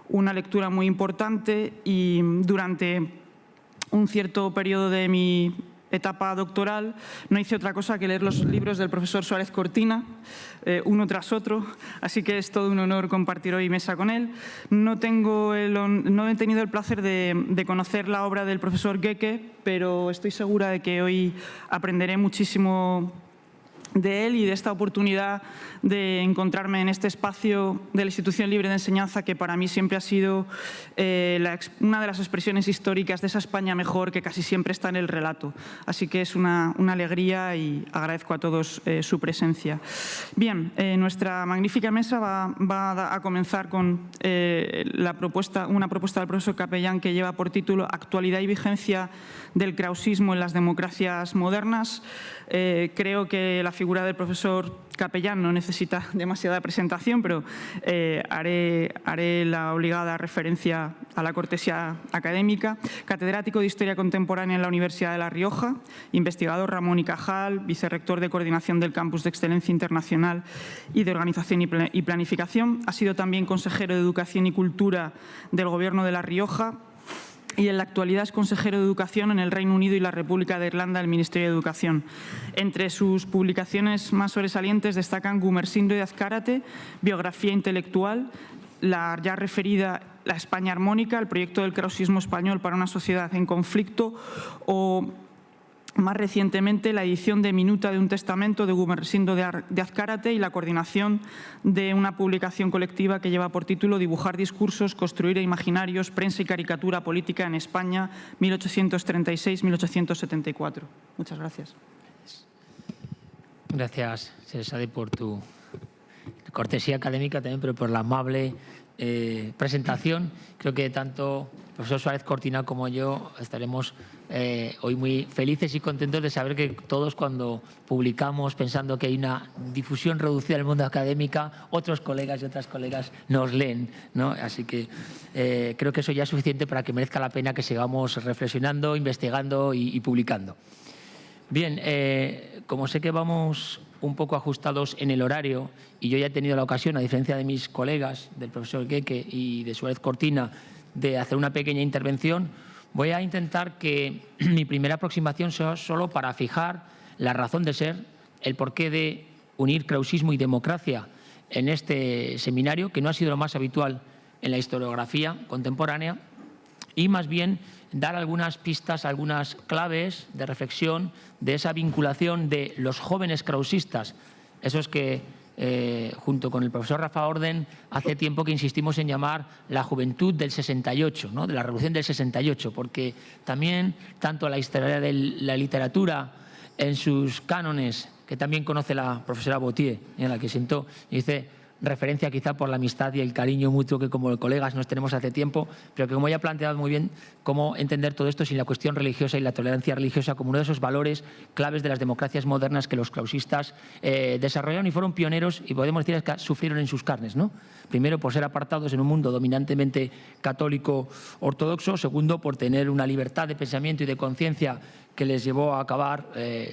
una lectura muy importante y durante un cierto periodo de mi etapa doctoral no hice otra cosa que leer los libros del profesor Suárez Cortina, uno tras otro, así que es todo un honor compartir hoy mesa con él. No he tenido el placer de conocer la obra del profesor Goeke, pero estoy segura de que hoy aprenderé muchísimo de él y de esta oportunidad de encontrarme en este espacio de la Institución Libre de Enseñanza, que para mí siempre ha sido una de las expresiones históricas de esa España mejor que casi siempre está en el relato. Así que es una alegría y agradezco a todos su presencia. Bien, nuestra magnífica mesa va a comenzar con una propuesta del profesor Capellán que lleva por título Actualidad y vigencia del krausismo en las democracias modernas. Creo que la figura del profesor Capellán no necesita demasiada presentación, pero haré la obligada referencia a la cortesía académica. Catedrático de Historia Contemporánea en la Universidad de La Rioja, investigador Ramón y Cajal, vicerrector de Coordinación del Campus de Excelencia Internacional y de Organización y Planificación. Ha sido también consejero de Educación y Cultura del Gobierno de La Rioja, y en la actualidad es consejero de Educación en el Reino Unido y la República de Irlanda del Ministerio de Educación. Entre sus publicaciones más sobresalientes destacan Gumersindo de Azcárate, Biografía intelectual, la ya referida La España Armónica, el proyecto del krausismo español para una sociedad en conflicto, o más recientemente la edición de Minuta de un testamento de Gumersindo de Azcárate y la coordinación de una publicación colectiva que lleva por título Dibujar discursos, construir imaginarios, prensa y caricatura política en España, 1836-1874. Muchas gracias. Gracias, Sade, por tu cortesía académica también, pero por la amable presentación. Creo que tanto el profesor Suárez Cortina como yo estaremos hoy muy felices y contentos de saber que todos, cuando publicamos pensando que hay una difusión reducida del mundo académico, otros colegas y otras colegas nos leen, ¿no? Así que creo que eso ya es suficiente para que merezca la pena que sigamos reflexionando, investigando y publicando. Bien, como sé que vamos un poco ajustados en el horario y yo ya he tenido la ocasión, a diferencia de mis colegas, del profesor Goeke y de Suárez Cortina, de hacer una pequeña intervención, voy a intentar que mi primera aproximación sea solo para fijar la razón de ser, el porqué de unir krausismo y democracia en este seminario, que no ha sido lo más habitual en la historiografía contemporánea, y más bien dar algunas pistas, algunas claves de reflexión de esa vinculación de los jóvenes krausistas, esos que, junto con el profesor Rafa Orden, hace tiempo que insistimos en llamar la juventud del 68, ¿no? De la revolución del 68, porque también tanto la historia de la literatura en sus cánones, que también conoce la profesora Bautier, en la que sentó, dice, referencia quizá por la amistad y el cariño mutuo que como colegas nos tenemos hace tiempo, pero que como ya ha planteado muy bien, cómo entender todo esto sin la cuestión religiosa y la tolerancia religiosa como uno de esos valores claves de las democracias modernas que los krausistas desarrollaron y fueron pioneros, y podemos decir que sufrieron en sus carnes, ¿no? Primero, por ser apartados en un mundo dominantemente católico ortodoxo; segundo, por tener una libertad de pensamiento y de conciencia que les llevó a acabar,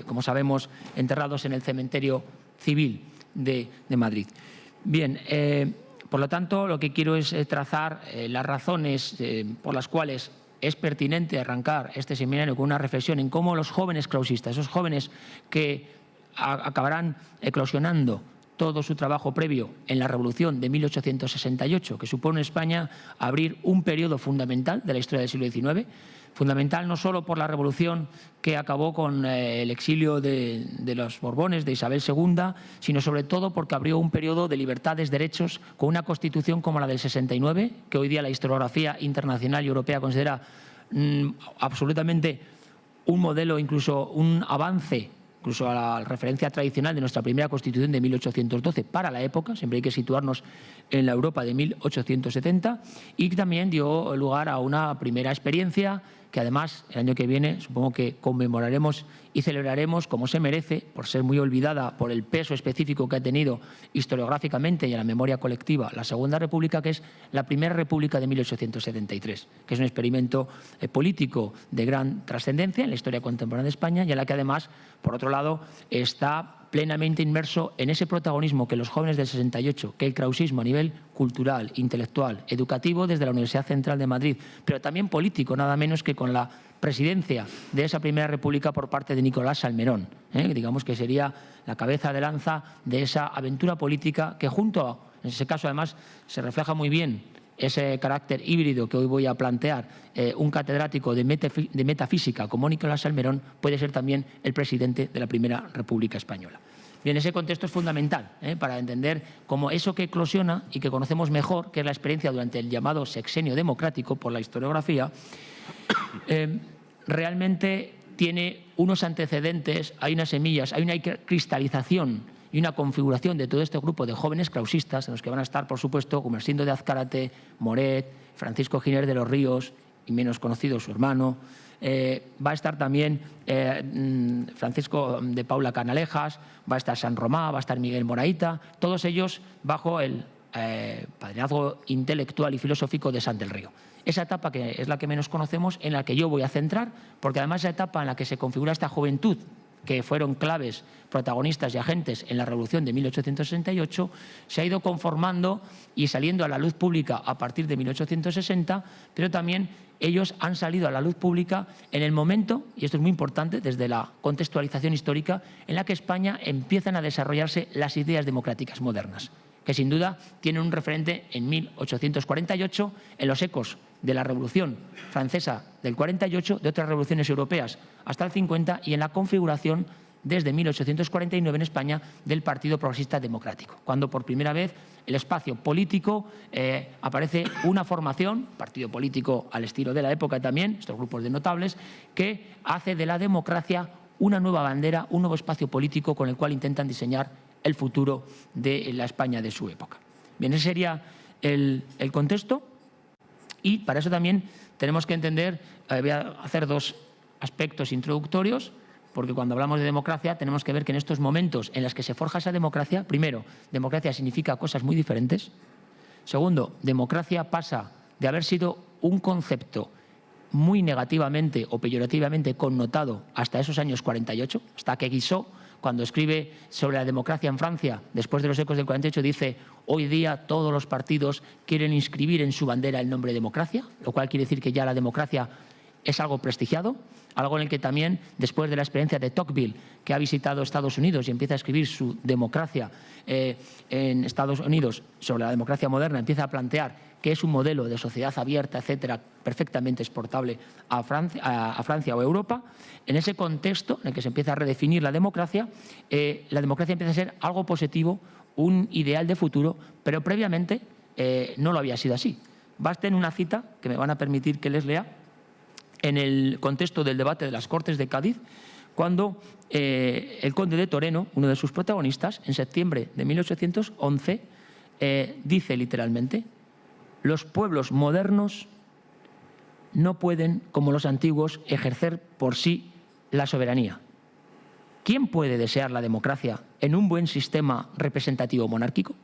como sabemos, enterrados en el cementerio civil de Madrid. Bien, por lo tanto, lo que quiero es trazar las razones por las cuales es pertinente arrancar este seminario con una reflexión en cómo los jóvenes krausistas, esos jóvenes que acabarán eclosionando todo su trabajo previo en la Revolución de 1868, que supone en España abrir un periodo fundamental de la historia del siglo XIX, fundamental no solo por la revolución que acabó con el exilio de los Borbones, de Isabel II, sino sobre todo porque abrió un periodo de libertades, derechos, con una constitución como la del 69, que hoy día la historiografía internacional y europea considera absolutamente un modelo, incluso un avance, incluso a la referencia tradicional de nuestra primera Constitución de 1812 para la época, siempre hay que situarnos en la Europa de 1870, y también dio lugar a una primera experiencia que además el año que viene supongo que conmemoraremos y celebraremos como se merece, por ser muy olvidada por el peso específico que ha tenido historiográficamente y en la memoria colectiva la Segunda República, que es la Primera República de 1873, que es un experimento político de gran trascendencia en la historia contemporánea de España, y en la que además, por otro lado, está plenamente inmerso en ese protagonismo que los jóvenes del 68, que el krausismo a nivel cultural, intelectual, educativo desde la Universidad Central de Madrid, pero también político, nada menos que con la presidencia de esa Primera República por parte de Nicolás Salmerón, digamos que sería la cabeza de lanza de esa aventura política que junto a, en ese caso además, se refleja muy bien ese carácter híbrido que hoy voy a plantear, un catedrático de metafísica como Nicolás Salmerón puede ser también el presidente de la Primera República Española. Bien, ese contexto es fundamental para entender cómo eso que eclosiona y que conocemos mejor, que es la experiencia durante el llamado sexenio democrático por la historiografía, realmente tiene unos antecedentes, hay unas semillas, hay una cristalización y una configuración de todo este grupo de jóvenes krausistas, en los que van a estar, por supuesto, Gumersindo de Azcárate, Moret, Francisco Giner de los Ríos, y menos conocido su hermano. Va a estar también Francisco de Paula Canalejas, va a estar San Romá, va a estar Miguel Moraíta, todos ellos bajo el padrinazgo intelectual y filosófico de Sant del Río. Esa etapa que es la que menos conocemos, en la que yo voy a centrar, porque además es la etapa en la que se configura esta juventud, que fueron claves, protagonistas y agentes en la Revolución de 1868, se ha ido conformando y saliendo a la luz pública a partir de 1860, pero también ellos han salido a la luz pública en el momento, y esto es muy importante desde la contextualización histórica, en la que España empiezan a desarrollarse las ideas democráticas modernas, que sin duda tienen un referente en 1848, en los ecos de la Revolución Francesa del 48, de otras revoluciones europeas hasta el 50, y en la configuración desde 1849 en España del Partido Progresista Democrático, cuando por primera vez el espacio político aparece una formación, partido político al estilo de la época también, estos grupos de notables, que hace de la democracia una nueva bandera, un nuevo espacio político con el cual intentan diseñar el futuro de la España de su época. Bien, ese sería el contexto, y para eso también tenemos que entender, voy a hacer dos aspectos introductorios, porque cuando hablamos de democracia tenemos que ver que en estos momentos en los que se forja esa democracia, primero, democracia significa cosas muy diferentes. Segundo, democracia pasa de haber sido un concepto muy negativamente o peyorativamente connotado hasta esos años 48, hasta que Guizot, cuando escribe sobre la democracia en Francia, después de los ecos del 48, dice: hoy día todos los partidos quieren inscribir en su bandera el nombre democracia, lo cual quiere decir que ya la democracia es algo prestigiado, algo en el que también, después de la experiencia de Tocqueville, que ha visitado Estados Unidos y empieza a escribir su democracia en Estados Unidos sobre la democracia moderna, empieza a plantear que es un modelo de sociedad abierta, etcétera, perfectamente exportable a Francia o a Europa. En ese contexto en el que se empieza a redefinir la democracia empieza a ser algo positivo, un ideal de futuro, pero previamente no lo había sido así. Baste en una cita que me van a permitir que les lea, en el contexto del debate de las Cortes de Cádiz, cuando el conde de Toreno, uno de sus protagonistas, en septiembre de 1811, dice literalmente: los pueblos modernos no pueden, como los antiguos, ejercer por sí la soberanía. ¿Quién puede desear la democracia en un buen sistema representativo monárquico?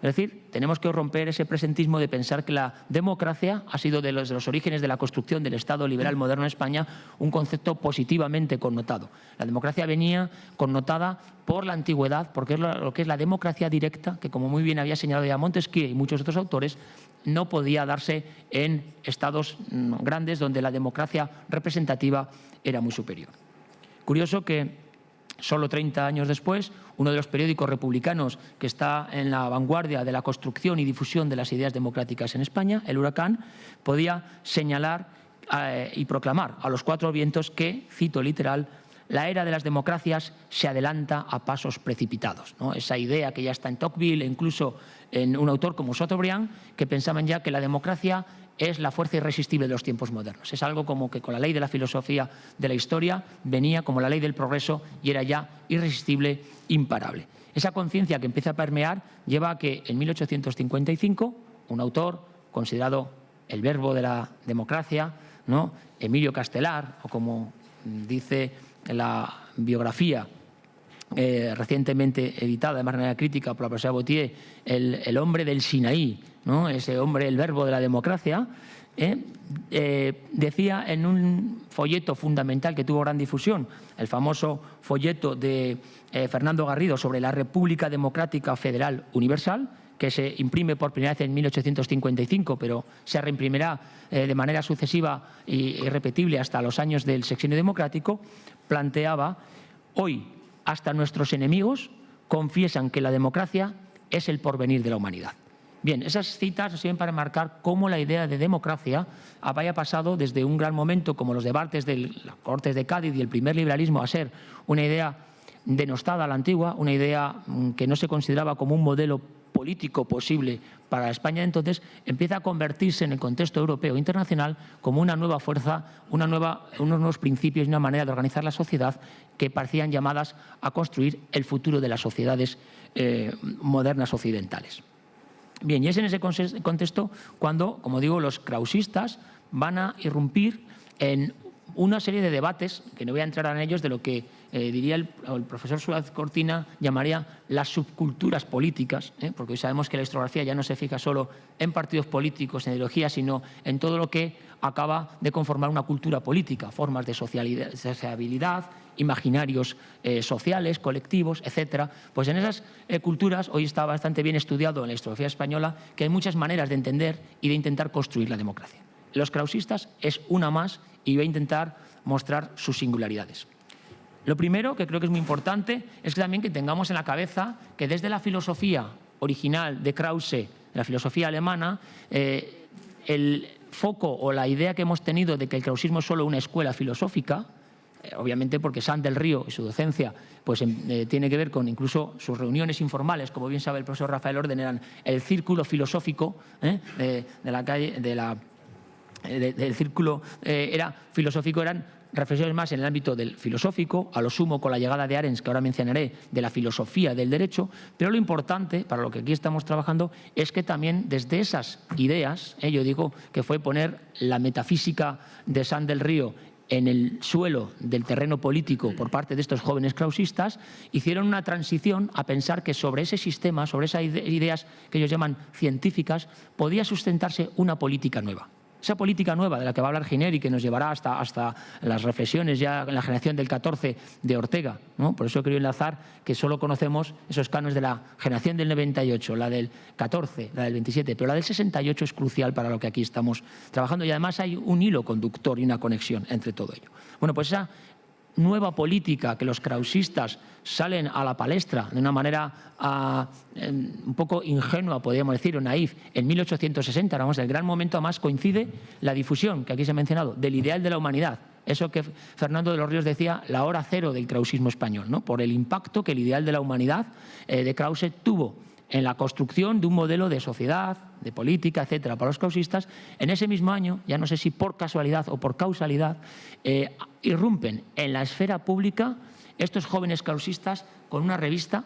Es decir, tenemos que romper ese presentismo de pensar que la democracia ha sido de los orígenes de la construcción del Estado liberal moderno en España un concepto positivamente connotado. La democracia venía connotada por la antigüedad, porque es lo que es la democracia directa, que como muy bien había señalado ya Montesquieu y muchos otros autores, no podía darse en estados grandes donde la democracia representativa era muy superior. Curioso que solo 30 años después, uno de los periódicos republicanos que está en la vanguardia de la construcción y difusión de las ideas democráticas en España, El Huracán, podía señalar y proclamar a los cuatro vientos que, cito literal, la era de las democracias se adelanta a pasos precipitados, ¿no? Esa idea que ya está en Tocqueville e incluso en un autor como Chateaubriand, que pensaban ya que la democracia es la fuerza irresistible de los tiempos modernos. Es algo como que con la ley de la filosofía de la historia venía como la ley del progreso y era ya irresistible, imparable. Esa conciencia que empieza a permear lleva a que en 1855 un autor considerado el verbo de la democracia, ¿no?, Emilio Castelar, o como dice la biografía recientemente editada de manera crítica por la profesora Boutier, el hombre del Sinaí, ¿no?, ese hombre, el verbo de la democracia, decía en un folleto fundamental que tuvo gran difusión, el famoso folleto de Fernando Garrido sobre la República Democrática Federal Universal, que se imprime por primera vez en 1855, pero se reimprimirá de manera sucesiva y irrepetible hasta los años del Sexenio Democrático, planteaba: hoy hasta nuestros enemigos confiesan que la democracia es el porvenir de la humanidad. Bien, esas citas sirven para marcar cómo la idea de democracia había pasado desde un gran momento como los debates de las Cortes de Cádiz y el primer liberalismo a ser una idea denostada a la antigua, una idea que no se consideraba como un modelo político posible para España. Entonces empieza a convertirse en el contexto europeo e internacional como una nueva fuerza, unos nuevos principios y una manera de organizar la sociedad que parecían llamadas a construir el futuro de las sociedades modernas occidentales. Bien, y es en ese contexto cuando, como digo, los krausistas van a irrumpir en una serie de debates, que no voy a entrar en ellos, de lo que diría el profesor Suárez Cortina llamaría las subculturas políticas, porque hoy sabemos que la historiografía ya no se fija solo en partidos políticos, en ideologías, sino en todo lo que acaba de conformar una cultura política, formas de sociabilidad, imaginarios sociales, colectivos, etcétera. Pues en esas culturas, hoy está bastante bien estudiado en la historiografía española, que hay muchas maneras de entender y de intentar construir la democracia. Los krausistas es una más y voy a intentar mostrar sus singularidades. Lo primero, que creo que es muy importante, es que también que tengamos en la cabeza que desde la filosofía original de Krause, la filosofía alemana, el foco o la idea que hemos tenido de que el krausismo es solo una escuela filosófica, obviamente porque Sanz del Río y su docencia pues, tiene que ver con incluso sus reuniones informales, como bien sabe el profesor Rafael Orden, eran el círculo filosófico del círculo era filosófico, eran reflexiones más en el ámbito del filosófico, a lo sumo con la llegada de Arens, que ahora mencionaré, de la filosofía del derecho, pero lo importante, para lo que aquí estamos trabajando, es que también desde esas ideas, yo digo que fue poner la metafísica de Sanz del Río en el suelo del terreno político por parte de estos jóvenes krausistas, hicieron una transición a pensar que sobre ese sistema, sobre esas ideas que ellos llaman científicas, podía sustentarse una política nueva. Esa política nueva de la que va a hablar Giner y que nos llevará hasta las reflexiones ya en la generación del 14 de Ortega, ¿no? Por eso he querido enlazar que solo conocemos esos cánones de la generación del 98, la del 14, la del 27, pero la del 68 es crucial para lo que aquí estamos trabajando y además hay un hilo conductor y una conexión entre todo ello. Bueno, pues esa nueva política que los krausistas salen a la palestra de una manera un poco ingenua, podríamos decir, o naif, en 1860, vamos, el gran momento además coincide la difusión, que aquí se ha mencionado, del ideal de la humanidad. Eso que Fernando de los Ríos decía, la hora cero del krausismo español, ¿no? Por el impacto que el ideal de la humanidad de Krause tuvo en la construcción de un modelo de sociedad, de política, etcétera, para los krausistas. En ese mismo año, ya no sé si por casualidad o por causalidad, irrumpen en la esfera pública estos jóvenes krausistas con una revista,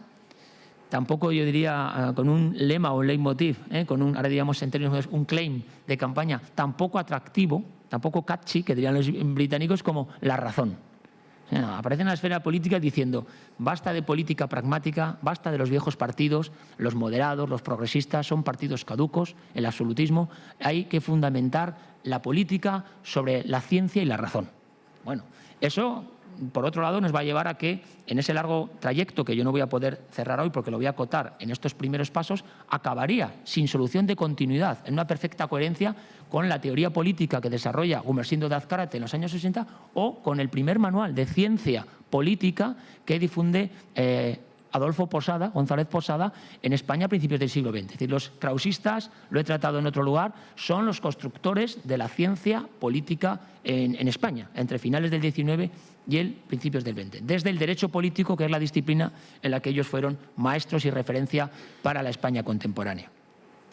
tampoco yo diría con un lema o leitmotiv, con un, ahora diríamos en términos, un claim de campaña tampoco atractivo, tampoco catchy, que dirían los británicos, como la razón. Aparece en la esfera política diciendo basta de política pragmática, basta de los viejos partidos, los moderados, los progresistas son partidos caducos, el absolutismo, hay que fundamentar la política sobre la ciencia y la razón. Bueno, eso por otro lado nos va a llevar a que en ese largo trayecto que yo no voy a poder cerrar hoy porque lo voy a acotar en estos primeros pasos, acabaría sin solución de continuidad, en una perfecta coherencia con la teoría política que desarrolla Gumersindo de Azcárate en los años 60 o con el primer manual de ciencia política que difunde Adolfo Posada, González Posada, en España a principios del siglo XX. Es decir, los krausistas, lo he tratado en otro lugar, son los constructores de la ciencia política en España, entre finales del XIX y principios del XX. Desde el derecho político, que es la disciplina en la que ellos fueron maestros y referencia para la España contemporánea.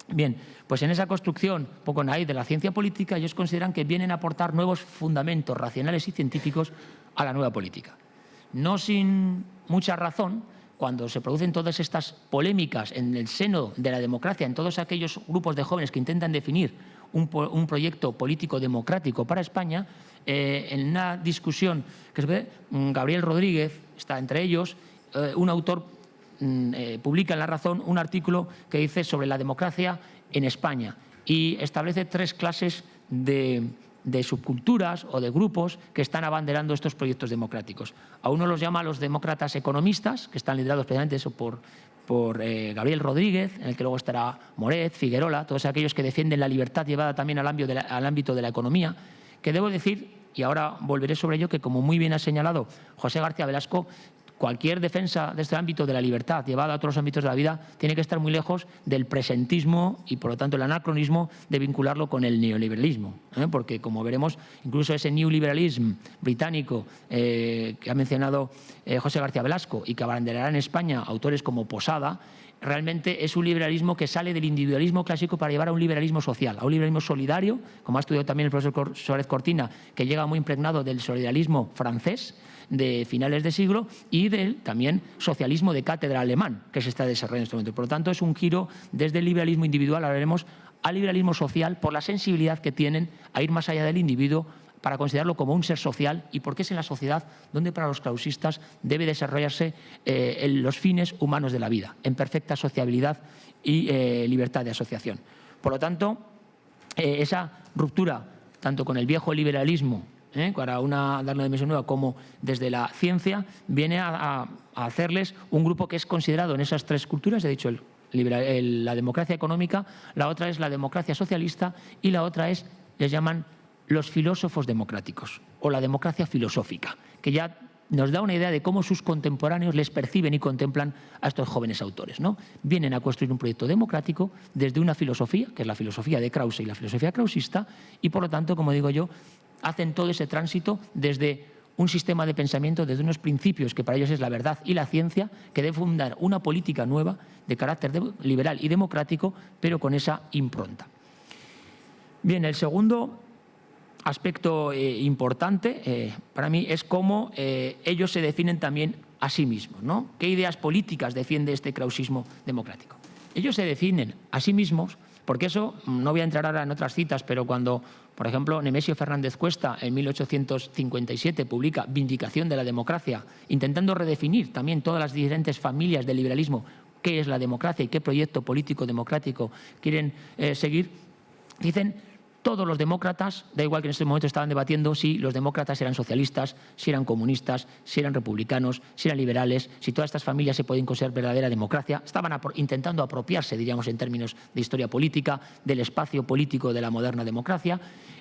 Bien, pues en esa construcción, poco naif de la ciencia política, ellos consideran que vienen a aportar nuevos fundamentos racionales y científicos a la nueva política. No sin mucha razón, cuando se producen todas estas polémicas en el seno de la democracia, en todos aquellos grupos de jóvenes que intentan definir un proyecto político democrático para España, en una discusión que se ve, Gabriel Rodríguez está entre ellos, un autor publica en La Razón un artículo que dice sobre la democracia en España y establece 3 clases de subculturas o de grupos que están abanderando estos proyectos democráticos. A uno los llama los demócratas economistas, que están liderados precisamente eso por Gabriel Rodríguez, en el que luego estará Moret, Figuerola, todos aquellos que defienden la libertad llevada también al ámbito de la economía, que debo decir, y ahora volveré sobre ello, que como muy bien ha señalado José García Velasco, cualquier defensa de este ámbito de la libertad llevada a otros ámbitos de la vida tiene que estar muy lejos del presentismo y, por lo tanto, el anacronismo de vincularlo con el neoliberalismo. Porque, como veremos, incluso ese New Liberalism británico que ha mencionado José García Velasco y que abanderará en España autores como Posada, realmente es un liberalismo que sale del individualismo clásico para llevar a un liberalismo social, a un liberalismo solidario, como ha estudiado también el profesor Suárez Cortina, que llega muy impregnado del solidarismo francés de finales de siglo y del también socialismo de cátedra alemán que se está desarrollando en este momento. Por lo tanto, es un giro desde el liberalismo individual, ahora veremos, al liberalismo social por la sensibilidad que tienen a ir más allá del individuo para considerarlo como un ser social y porque es en la sociedad donde para los krausistas debe desarrollarse los fines humanos de la vida, en perfecta sociabilidad y libertad de asociación. Por lo tanto, esa ruptura, tanto con el viejo liberalismo, para darle una dimensión nueva, como desde la ciencia, viene a hacerles un grupo que es considerado en esas 3 culturas, he dicho la democracia económica, la otra es la democracia socialista y la otra es, les llaman los filósofos democráticos o la democracia filosófica, que ya nos da una idea de cómo sus contemporáneos les perciben y contemplan a estos jóvenes autores, ¿no? Vienen a construir un proyecto democrático desde una filosofía, que es la filosofía de Krause y la filosofía krausista, y por lo tanto, como digo yo, hacen todo ese tránsito desde un sistema de pensamiento, desde unos principios que para ellos es la verdad y la ciencia, que debe fundar una política nueva de carácter liberal y democrático, pero con esa impronta. Bien, el segundo aspecto importante para mí es cómo ellos se definen también a sí mismos, ¿no? ¿Qué ideas políticas defiende este krausismo democrático? Ellos se definen a sí mismos, porque eso, no voy a entrar ahora en otras citas, pero cuando, por ejemplo, Nemesio Fernández Cuesta en 1857 publica Vindicación de la democracia, intentando redefinir también todas las diferentes familias del liberalismo, qué es la democracia y qué proyecto político democrático quieren seguir, dicen todos los demócratas, da igual que en este momento estaban debatiendo si los demócratas eran socialistas, si eran comunistas, si eran republicanos, si eran liberales, si todas estas familias se pueden considerar verdadera democracia. Estaban intentando apropiarse, diríamos en términos de historia política, del espacio político de la moderna democracia.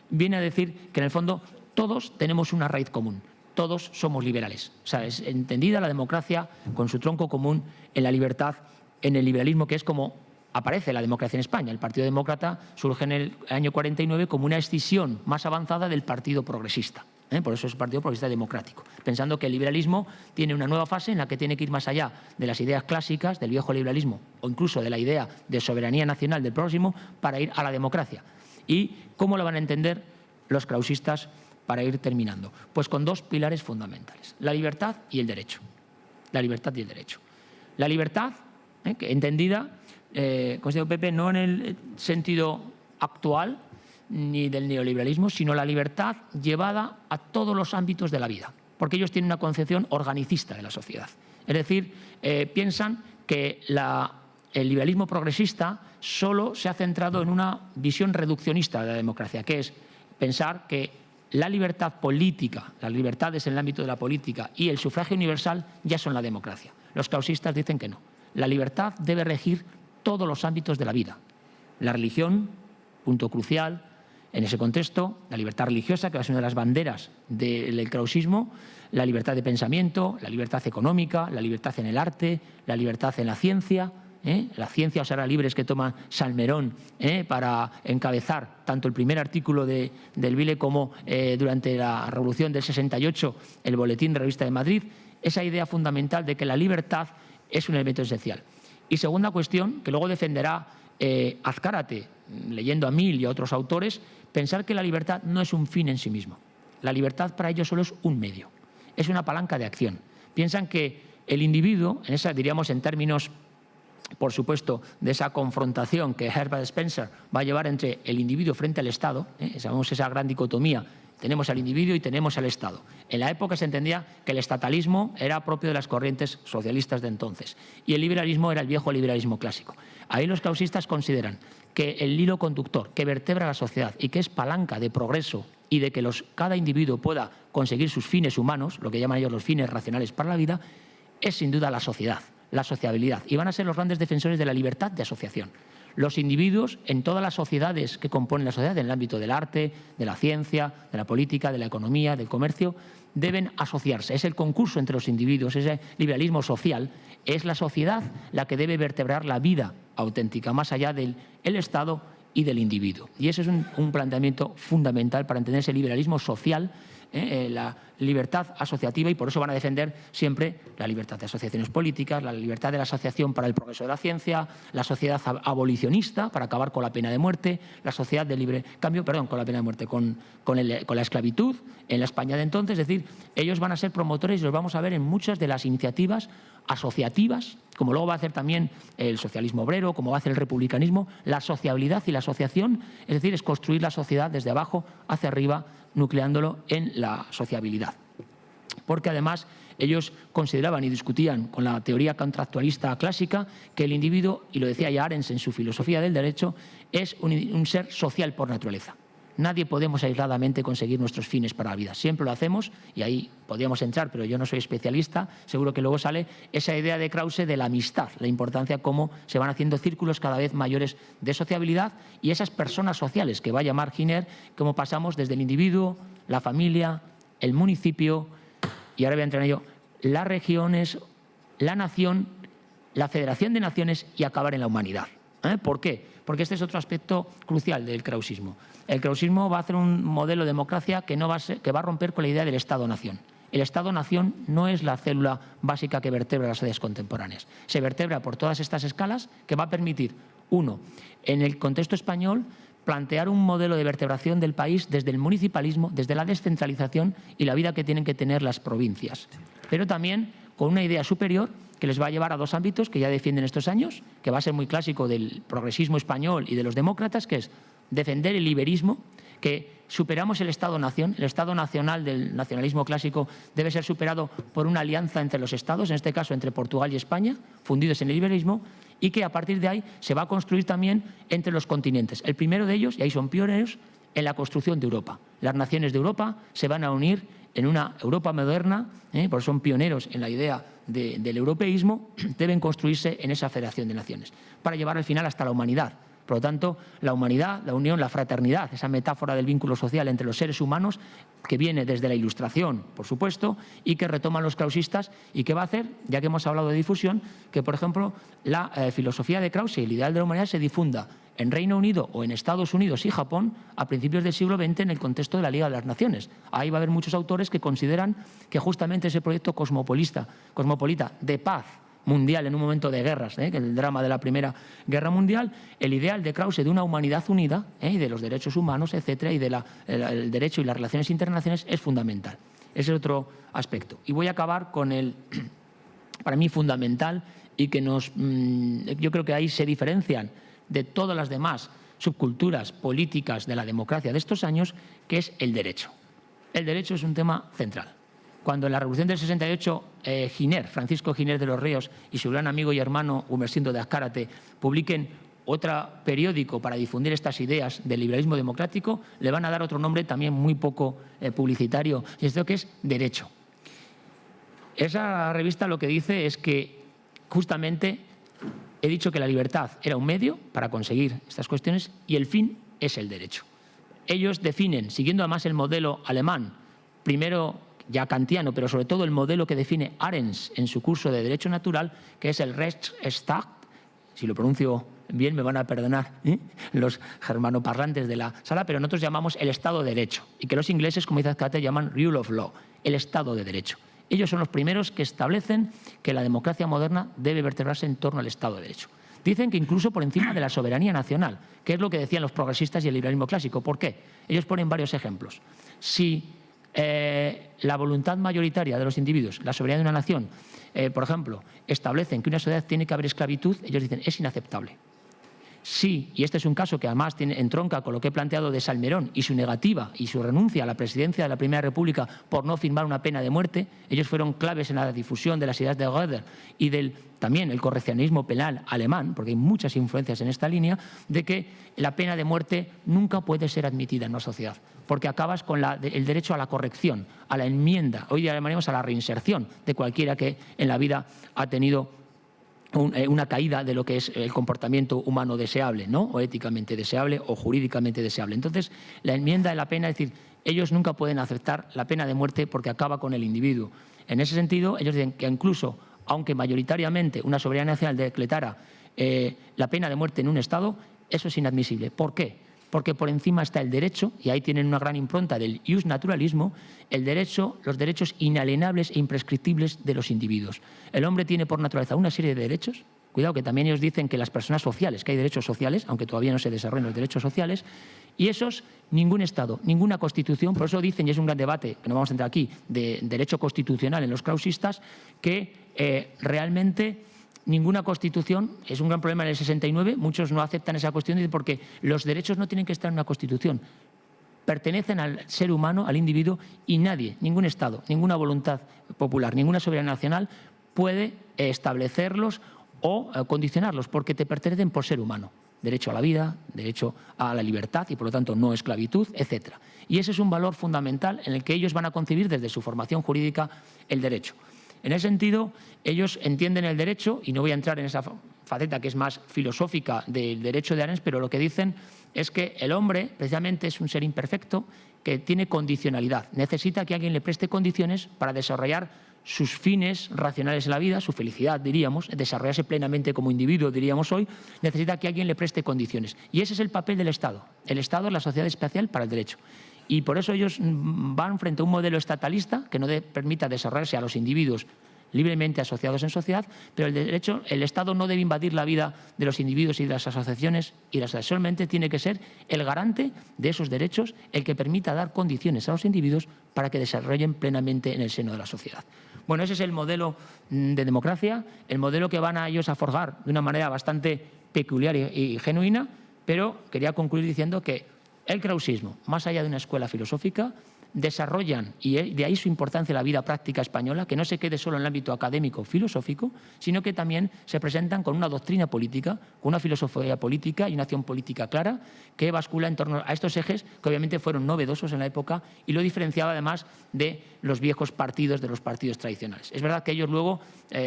Viene a decir que en el fondo todos tenemos una raíz común, todos somos liberales. O sea, es entendida la democracia con su tronco común en la libertad, en el liberalismo, que es como aparece la democracia en España. El Partido Demócrata surge en el año 49 como una escisión más avanzada del Partido Progresista. Por eso es el Partido Progresista Democrático, pensando que el liberalismo tiene una nueva fase en la que tiene que ir más allá de las ideas clásicas del viejo liberalismo o incluso de la idea de soberanía nacional del próximo para ir a la democracia. ¿Y cómo lo van a entender los krausistas para ir terminando? Pues con dos pilares fundamentales, la libertad y el derecho. La libertad y el derecho. La libertad, que entendida, considero Pepe, no en el sentido actual ni del neoliberalismo, sino la libertad llevada a todos los ámbitos de la vida, porque ellos tienen una concepción organicista de la sociedad. Es decir, piensan que el liberalismo progresista solo se ha centrado en una visión reduccionista de la democracia, que es pensar que la libertad política, las libertades en el ámbito de la política y el sufragio universal ya son la democracia. Los krausistas dicen que no. La libertad debe regir todos los ámbitos de la vida. La religión, punto crucial en ese contexto, la libertad religiosa, que va a ser una de las banderas del krausismo, la libertad de pensamiento, la libertad económica, la libertad en el arte, la libertad en la ciencia. La ciencia os hará libres, que toma Salmerón para encabezar tanto el primer artículo del Vile como durante la Revolución del 68 el Boletín de la Revista de Madrid, esa idea fundamental de que la libertad es un elemento esencial. Y segunda cuestión, que luego defenderá Azcárate, leyendo a Mill y a otros autores, pensar que la libertad no es un fin en sí mismo. La libertad para ellos solo es un medio, es una palanca de acción. Piensan que el individuo, diríamos en términos, por supuesto, de esa confrontación que Herbert Spencer va a llevar entre el individuo frente al Estado, sabemos esa gran dicotomía, tenemos al individuo y tenemos al Estado. En la época se entendía que el estatalismo era propio de las corrientes socialistas de entonces y el liberalismo era el viejo liberalismo clásico. Ahí los krausistas consideran que el hilo conductor que vertebra la sociedad y que es palanca de progreso y de que cada individuo pueda conseguir sus fines humanos, lo que llaman ellos los fines racionales para la vida, es sin duda la sociedad, la sociabilidad. Y van a ser los grandes defensores de la libertad de asociación. Los individuos en todas las sociedades que componen la sociedad, en el ámbito del arte, de la ciencia, de la política, de la economía, del comercio, deben asociarse. Es el concurso entre los individuos, ese liberalismo social, es la sociedad la que debe vertebrar la vida auténtica, más allá del Estado y del individuo. Y ese es un planteamiento fundamental para entender ese liberalismo social, la libertad asociativa, y por eso van a defender siempre la libertad de asociaciones políticas, la libertad de la asociación para el progreso de la ciencia, la sociedad abolicionista para acabar con la pena de muerte, la sociedad de libre cambio, perdón, con la pena de muerte, con la esclavitud en la España de entonces. Es decir, ellos van a ser promotores y los vamos a ver en muchas de las iniciativas asociativas, como luego va a hacer también el socialismo obrero, como va a hacer el republicanismo, la sociabilidad y la asociación, es decir, es construir la sociedad desde abajo hacia arriba, nucleándolo en la sociabilidad. Porque además ellos consideraban y discutían con la teoría contractualista clásica que el individuo, y lo decía ya Arens en su filosofía del derecho, es un ser social por naturaleza. Nadie podemos aisladamente conseguir nuestros fines para la vida. Siempre lo hacemos, y ahí podríamos entrar, pero yo no soy especialista, seguro que luego sale esa idea de Krause de la amistad, la importancia cómo se van haciendo círculos cada vez mayores de sociabilidad y esas personas sociales que va a llamar Giner, cómo pasamos desde el individuo, la familia, el municipio, y ahora voy a entrar en ello, las regiones, la nación, la federación de naciones y acabar en la humanidad. ¿Por qué? Porque este es otro aspecto crucial del krausismo. El krausismo va a hacer un modelo de democracia que va a romper con la idea del Estado-nación. El Estado-nación no es la célula básica que vertebra las sociedades contemporáneas. Se vertebra por todas estas escalas que va a permitir, uno, en el contexto español, plantear un modelo de vertebración del país desde el municipalismo, desde la descentralización y la vida que tienen que tener las provincias. Pero también con una idea superior que les va a llevar a dos ámbitos que ya defienden estos años, que va a ser muy clásico del progresismo español y de los demócratas, que es defender el liberismo, que superamos el Estado-nación. El Estado nacional del nacionalismo clásico debe ser superado por una alianza entre los Estados, en este caso entre Portugal y España, fundidos en el liberismo, y que a partir de ahí se va a construir también entre los continentes. El primero de ellos, y ahí son pioneros, en la construcción de Europa. Las naciones de Europa se van a unir en una Europa moderna, porque son pioneros en la idea del europeísmo, deben construirse en esa federación de naciones, para llevar al final hasta la humanidad. Por lo tanto, la humanidad, la unión, la fraternidad, esa metáfora del vínculo social entre los seres humanos, que viene desde la Ilustración, por supuesto, y que retoman los krausistas y que va a hacer, ya que hemos hablado de difusión, que, por ejemplo, la filosofía de Krause y el ideal de la humanidad se difunda en Reino Unido o en Estados Unidos y Japón a principios del siglo XX en el contexto de la Liga de las Naciones. Ahí va a haber muchos autores que consideran que justamente ese proyecto cosmopolita de paz mundial en un momento de guerras, que el drama de la Primera Guerra Mundial, el ideal de Krause de una humanidad unida y de los derechos humanos, etcétera, y del derecho y las relaciones internacionales es fundamental. Ese es otro aspecto. Y voy a acabar con el, para mí, fundamental y que yo creo que ahí se diferencian de todas las demás subculturas políticas de la democracia de estos años, que es el derecho. El derecho es un tema central. Cuando en la Revolución del 68 Francisco Giner de los Ríos y su gran amigo y hermano Gumersindo de Azcárate publiquen otro periódico para difundir estas ideas del liberalismo democrático, le van a dar otro nombre también muy poco publicitario, y esto que es Derecho. Esa revista lo que dice es que justamente he dicho que la libertad era un medio para conseguir estas cuestiones y el fin es el derecho. Ellos definen, siguiendo además el modelo alemán, primero ya kantiano, pero sobre todo el modelo que define Arens en su curso de Derecho Natural, que es el Rechtsstaat, si lo pronuncio bien me van a perdonar los germanoparlantes de la sala, pero nosotros llamamos el Estado de Derecho, y que los ingleses, como dice Azcárate, llaman Rule of Law, el Estado de Derecho. Ellos son los primeros que establecen que la democracia moderna debe vertebrarse en torno al Estado de Derecho. Dicen que incluso por encima de la soberanía nacional, que es lo que decían los progresistas y el liberalismo clásico. ¿Por qué? Ellos ponen varios ejemplos. Si la voluntad mayoritaria de los individuos, la soberanía de una nación, por ejemplo, establecen que una sociedad tiene que haber esclavitud, ellos dicen es inaceptable. Sí, y este es un caso que además entronca con lo que he planteado de Salmerón y su negativa y su renuncia a la presidencia de la Primera República por no firmar una pena de muerte. Ellos fueron claves en la difusión de las ideas de Gödel y también el correccionismo penal alemán, porque hay muchas influencias en esta línea, de que la pena de muerte nunca puede ser admitida en una sociedad, porque acabas con el derecho a la corrección, a la enmienda, hoy día llamaremos a la reinserción de cualquiera que en la vida ha tenido una caída de lo que es el comportamiento humano deseable, ¿no? O éticamente deseable o jurídicamente deseable. Entonces, la enmienda de la pena, es decir, ellos nunca pueden aceptar la pena de muerte porque acaba con el individuo. En ese sentido, ellos dicen que incluso, aunque mayoritariamente una soberanía nacional decretara la pena de muerte en un Estado, eso es inadmisible. ¿Por qué? Porque por encima está el derecho, y ahí tienen una gran impronta del justnaturalismo, el derecho, los derechos inalienables e imprescriptibles de los individuos. El hombre tiene por naturaleza una serie de derechos. Cuidado, que también ellos dicen que las personas sociales, que hay derechos sociales, aunque todavía no se desarrollan los derechos sociales, y esos ningún Estado, ninguna Constitución, por eso dicen, y es un gran debate, que no vamos a entrar aquí, de derecho constitucional en los krausistas, que realmente ninguna Constitución, es un gran problema en el 69, muchos no aceptan esa cuestión porque los derechos no tienen que estar en una Constitución, pertenecen al ser humano, al individuo, y nadie, ningún Estado, ninguna voluntad popular, ninguna soberanía nacional puede establecerlos o condicionarlos porque te pertenecen por ser humano. Derecho a la vida, derecho a la libertad y por lo tanto no esclavitud, etc. Y ese es un valor fundamental en el que ellos van a concebir desde su formación jurídica el derecho. En ese sentido, ellos entienden el derecho, y no voy a entrar en esa faceta que es más filosófica del derecho de Arens, pero lo que dicen es que el hombre precisamente es un ser imperfecto que tiene condicionalidad. Necesita que alguien le preste condiciones para desarrollar sus fines racionales en la vida, su felicidad, diríamos, desarrollarse plenamente como individuo, diríamos hoy, necesita que alguien le preste condiciones. Y ese es el papel del Estado. El Estado es la sociedad especial para el derecho. Y por eso ellos van frente a un modelo estatalista que no permita desarrollarse a los individuos libremente asociados en sociedad, pero el Estado no debe invadir la vida de los individuos y de las asociaciones, y solamente tiene que ser el garante de esos derechos, el que permita dar condiciones a los individuos para que desarrollen plenamente en el seno de la sociedad. Bueno, ese es el modelo de democracia, el modelo que van a ellos a forjar de una manera bastante peculiar y genuina, pero quería concluir diciendo que el krausismo, más allá de una escuela filosófica, desarrollan, y de ahí su importancia en la vida práctica española, que no se quede solo en el ámbito académico filosófico, sino que también se presentan con una doctrina política, con una filosofía política y una acción política clara que bascula en torno a estos ejes que obviamente fueron novedosos en la época y lo diferenciaba además de los viejos partidos, de los partidos tradicionales. Es verdad que ellos luego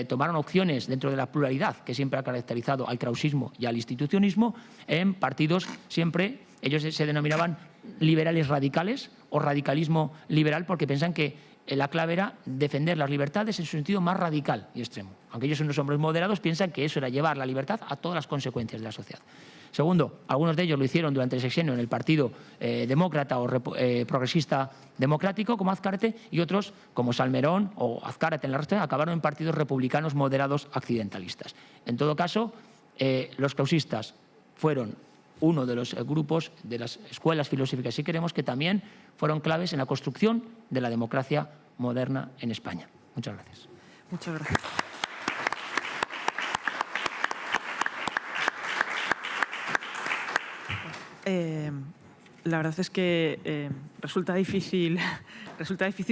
tomaron opciones dentro de la pluralidad que siempre ha caracterizado al krausismo y al institucionismo en partidos siempre, ellos se denominaban liberales radicales o radicalismo liberal porque piensan que la clave era defender las libertades en su sentido más radical y extremo. Aunque ellos son unos hombres moderados, piensan que eso era llevar la libertad a todas las consecuencias de la sociedad. Segundo, algunos de ellos lo hicieron durante el sexenio en el Partido Demócrata o Progresista Democrático, como Azcárate, y otros, como Salmerón o Azcárate en la Resta, acabaron en partidos republicanos moderados accidentalistas. En todo caso, los krausistas fueron uno de los grupos de las escuelas filosóficas, si queremos, que también fueron claves en la construcción de la democracia moderna en España. Muchas gracias. Muchas gracias. La verdad es que resulta difícil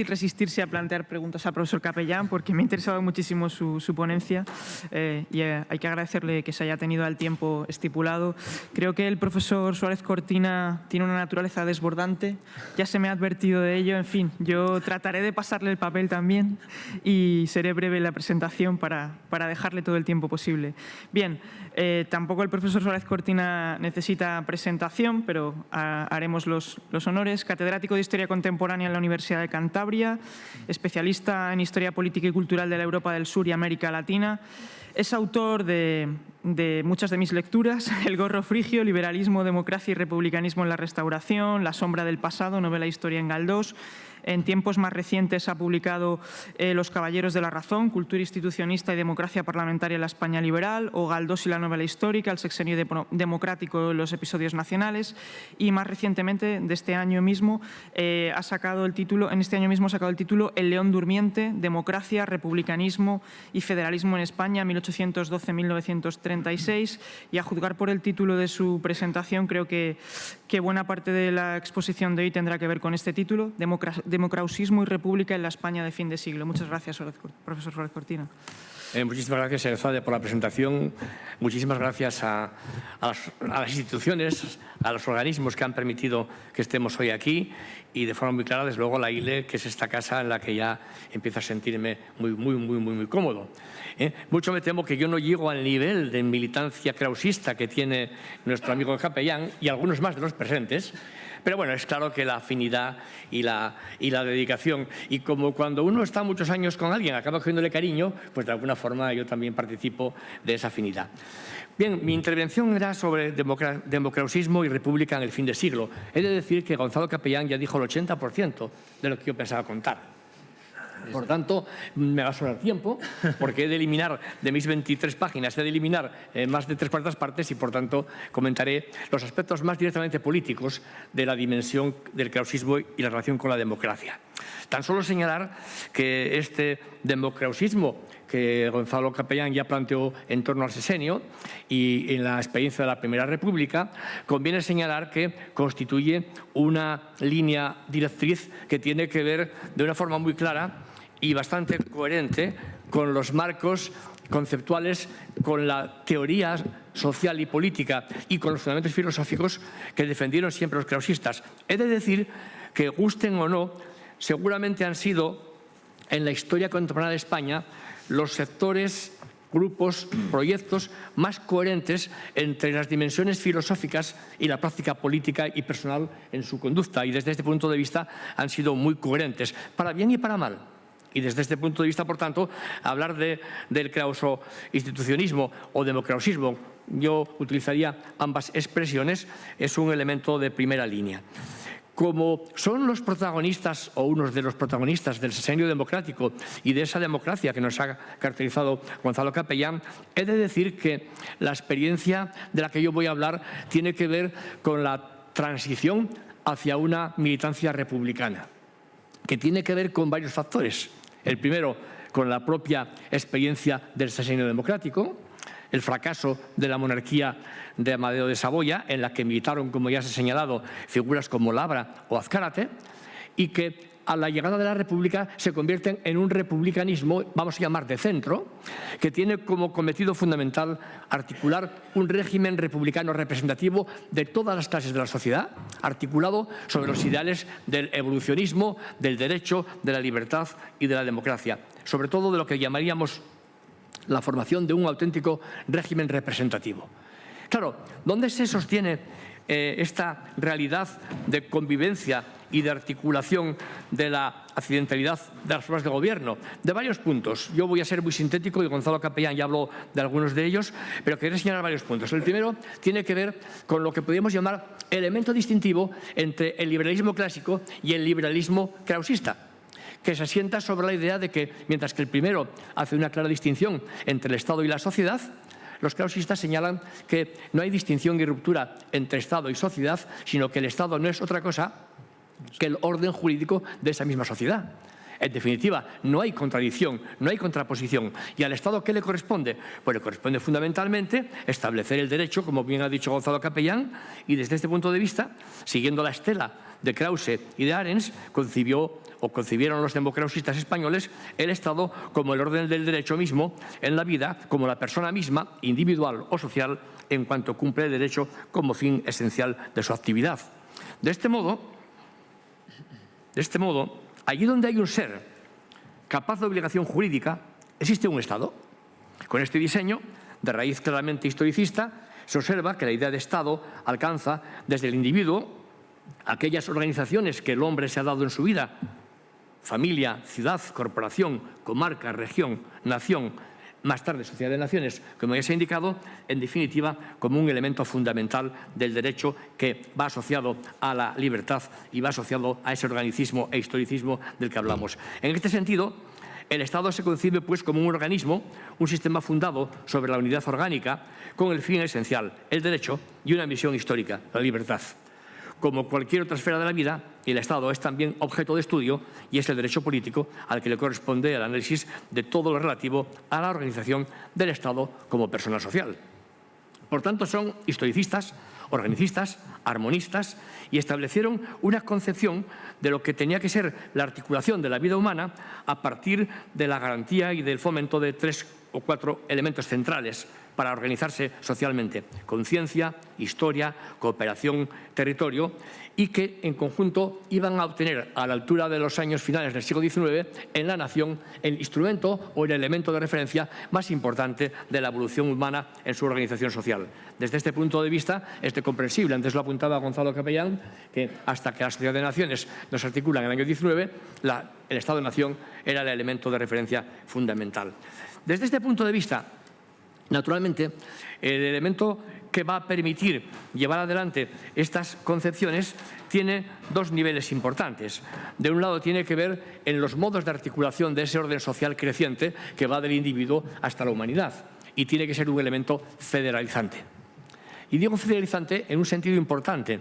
resistirse a plantear preguntas al profesor Capellán porque me ha interesado muchísimo su ponencia y hay que agradecerle que se haya tenido al tiempo estipulado. Creo que el profesor Suárez Cortina tiene una naturaleza desbordante, ya se me ha advertido de ello. En fin, yo trataré de pasarle el papel también y seré breve en la presentación para dejarle todo el tiempo posible. Bien, tampoco el profesor Suárez Cortina necesita presentación, pero haremos los honores. Catedrático de Historia Contemporánea en la Universidad de Cantabria, especialista en Historia Política y Cultural de la Europa del Sur y América Latina. Es autor de muchas de mis lecturas: El gorro frigio, Liberalismo, Democracia y Republicanismo en la Restauración, La sombra del pasado, novela Historia en Galdós. En tiempos más recientes ha publicado Los caballeros de la razón, Cultura institucionista y democracia parlamentaria en la España liberal, o Galdós y la novela histórica, el sexenio democrático en los episodios nacionales. Y más recientemente, de este año mismo, ha sacado el título El león durmiente, democracia, republicanismo y federalismo en España, 1812-1936. Y a juzgar por el título de su presentación, creo que buena parte de la exposición de hoy tendrá que ver con este título, Democrausismo y República en la España de fin de siglo. Muchas gracias, profesor Suárez Cortina. Muchísimas gracias, señor Zade, por la presentación. Muchísimas gracias a las instituciones, a los organismos que han permitido que estemos hoy aquí y, de forma muy clara, desde luego, a la ILE, que es esta casa en la que ya empiezo a sentirme muy cómodo. Mucho me temo que yo no llego al nivel de militancia krausista que tiene nuestro amigo Capellán y algunos más de los presentes. Pero bueno, es claro que la afinidad y la dedicación, y como cuando uno está muchos años con alguien acaba cogiéndole cariño, pues de alguna forma yo también participo de esa afinidad. Bien, mi intervención era sobre democrausismo y república en el fin de siglo. He de decir que Gonzalo Capellán ya dijo el 80% de lo que yo pensaba contar. Por tanto, me va a sobrar tiempo, porque he de eliminar de mis 23 páginas, he de eliminar más de 3/4 partes y, por tanto, comentaré los aspectos más directamente políticos de la dimensión del krausismo y la relación con la democracia. Tan solo señalar que este democrausismo que Gonzalo Capellán ya planteó en torno al sexenio y en la experiencia de la Primera República, conviene señalar que constituye una línea directriz que tiene que ver de una forma muy clara y bastante coherente con los marcos conceptuales, con la teoría social y política y con los fundamentos filosóficos que defendieron siempre los krausistas. He de decir que, gusten o no, seguramente han sido, en la historia contemporánea de España, los sectores, grupos, proyectos más coherentes entre las dimensiones filosóficas y la práctica política y personal en su conducta. Y desde este punto de vista han sido muy coherentes, para bien y para mal. Y desde este punto de vista, por tanto, hablar del krauso-institucionismo o democrausismo, yo utilizaría ambas expresiones, es un elemento de primera línea. Como son los protagonistas o unos de los protagonistas del sexenio democrático y de esa democracia que nos ha caracterizado Gonzalo Capellán, he de decir que la experiencia de la que yo voy a hablar tiene que ver con la transición hacia una militancia republicana, que tiene que ver con varios factores. El primero, con la propia experiencia del sexenio democrático, el fracaso de la monarquía de Amadeo de Saboya, en la que militaron, como ya se ha señalado, figuras como Labra o Azcárate, y que a la llegada de la República se convierten en un republicanismo, vamos a llamar de centro, que tiene como cometido fundamental articular un régimen republicano representativo de todas las clases de la sociedad, articulado sobre los ideales del evolucionismo, del derecho, de la libertad y de la democracia, sobre todo de lo que llamaríamos la formación de un auténtico régimen representativo. Claro, ¿dónde se sostiene esta realidad de convivencia y de articulación de la accidentalidad de las formas de gobierno? De varios puntos. Yo voy a ser muy sintético y Gonzalo Capellán ya habló de algunos de ellos, pero quería señalar varios puntos. El primero tiene que ver con lo que podríamos llamar elemento distintivo entre el liberalismo clásico y el liberalismo krausista, que se asienta sobre la idea de que, mientras que el primero hace una clara distinción entre el Estado y la sociedad, los krausistas señalan que no hay distinción y ruptura entre Estado y sociedad, sino que el Estado no es otra cosa que el orden jurídico de esa misma sociedad. En definitiva, no hay contradicción, no hay contraposición. ¿Y al Estado qué le corresponde? Pues le corresponde fundamentalmente establecer el derecho, como bien ha dicho Gonzalo Capellán, y desde este punto de vista, siguiendo la estela de Krause y de Arens, concibieron los democrausistas españoles el Estado como el orden del derecho mismo en la vida, como la persona misma, individual o social, en cuanto cumple el derecho como fin esencial de su actividad. De este modo, allí donde hay un ser capaz de obligación jurídica, existe un Estado. Con este diseño, de raíz claramente historicista, se observa que la idea de Estado alcanza desde el individuo aquellas organizaciones que el hombre se ha dado en su vida: familia, ciudad, corporación, comarca, región, nación, más tarde Sociedad de Naciones, como ya se ha indicado, en definitiva, como un elemento fundamental del derecho que va asociado a la libertad y va asociado a ese organicismo e historicismo del que hablamos. En este sentido, el Estado se concibe pues como un organismo, un sistema fundado sobre la unidad orgánica, con el fin esencial, el derecho, y una misión histórica, la libertad. Como cualquier otra esfera de la vida, el Estado es también objeto de estudio y es el derecho político al que le corresponde el análisis de todo lo relativo a la organización del Estado como persona social. Por tanto, son historicistas, organicistas, armonistas y establecieron una concepción de lo que tenía que ser la articulación de la vida humana a partir de la garantía y del fomento de 3 o 4 elementos centrales para organizarse socialmente: conciencia, historia, cooperación, territorio, y que en conjunto iban a obtener a la altura de los años finales del siglo XIX en la nación el instrumento o el elemento de referencia más importante de la evolución humana en su organización social. Desde este punto de vista es comprensible, antes lo apuntaba Gonzalo Capellán, que hasta que la Sociedad de Naciones nos articula en el año 19, el Estado-Nación era el elemento de referencia fundamental. Desde este punto de vista, naturalmente, el elemento que va a permitir llevar adelante estas concepciones tiene 2 niveles importantes. De un lado, tiene que ver en los modos de articulación de ese orden social creciente que va del individuo hasta la humanidad, y tiene que ser un elemento federalizante. Y digo federalizante en un sentido importante,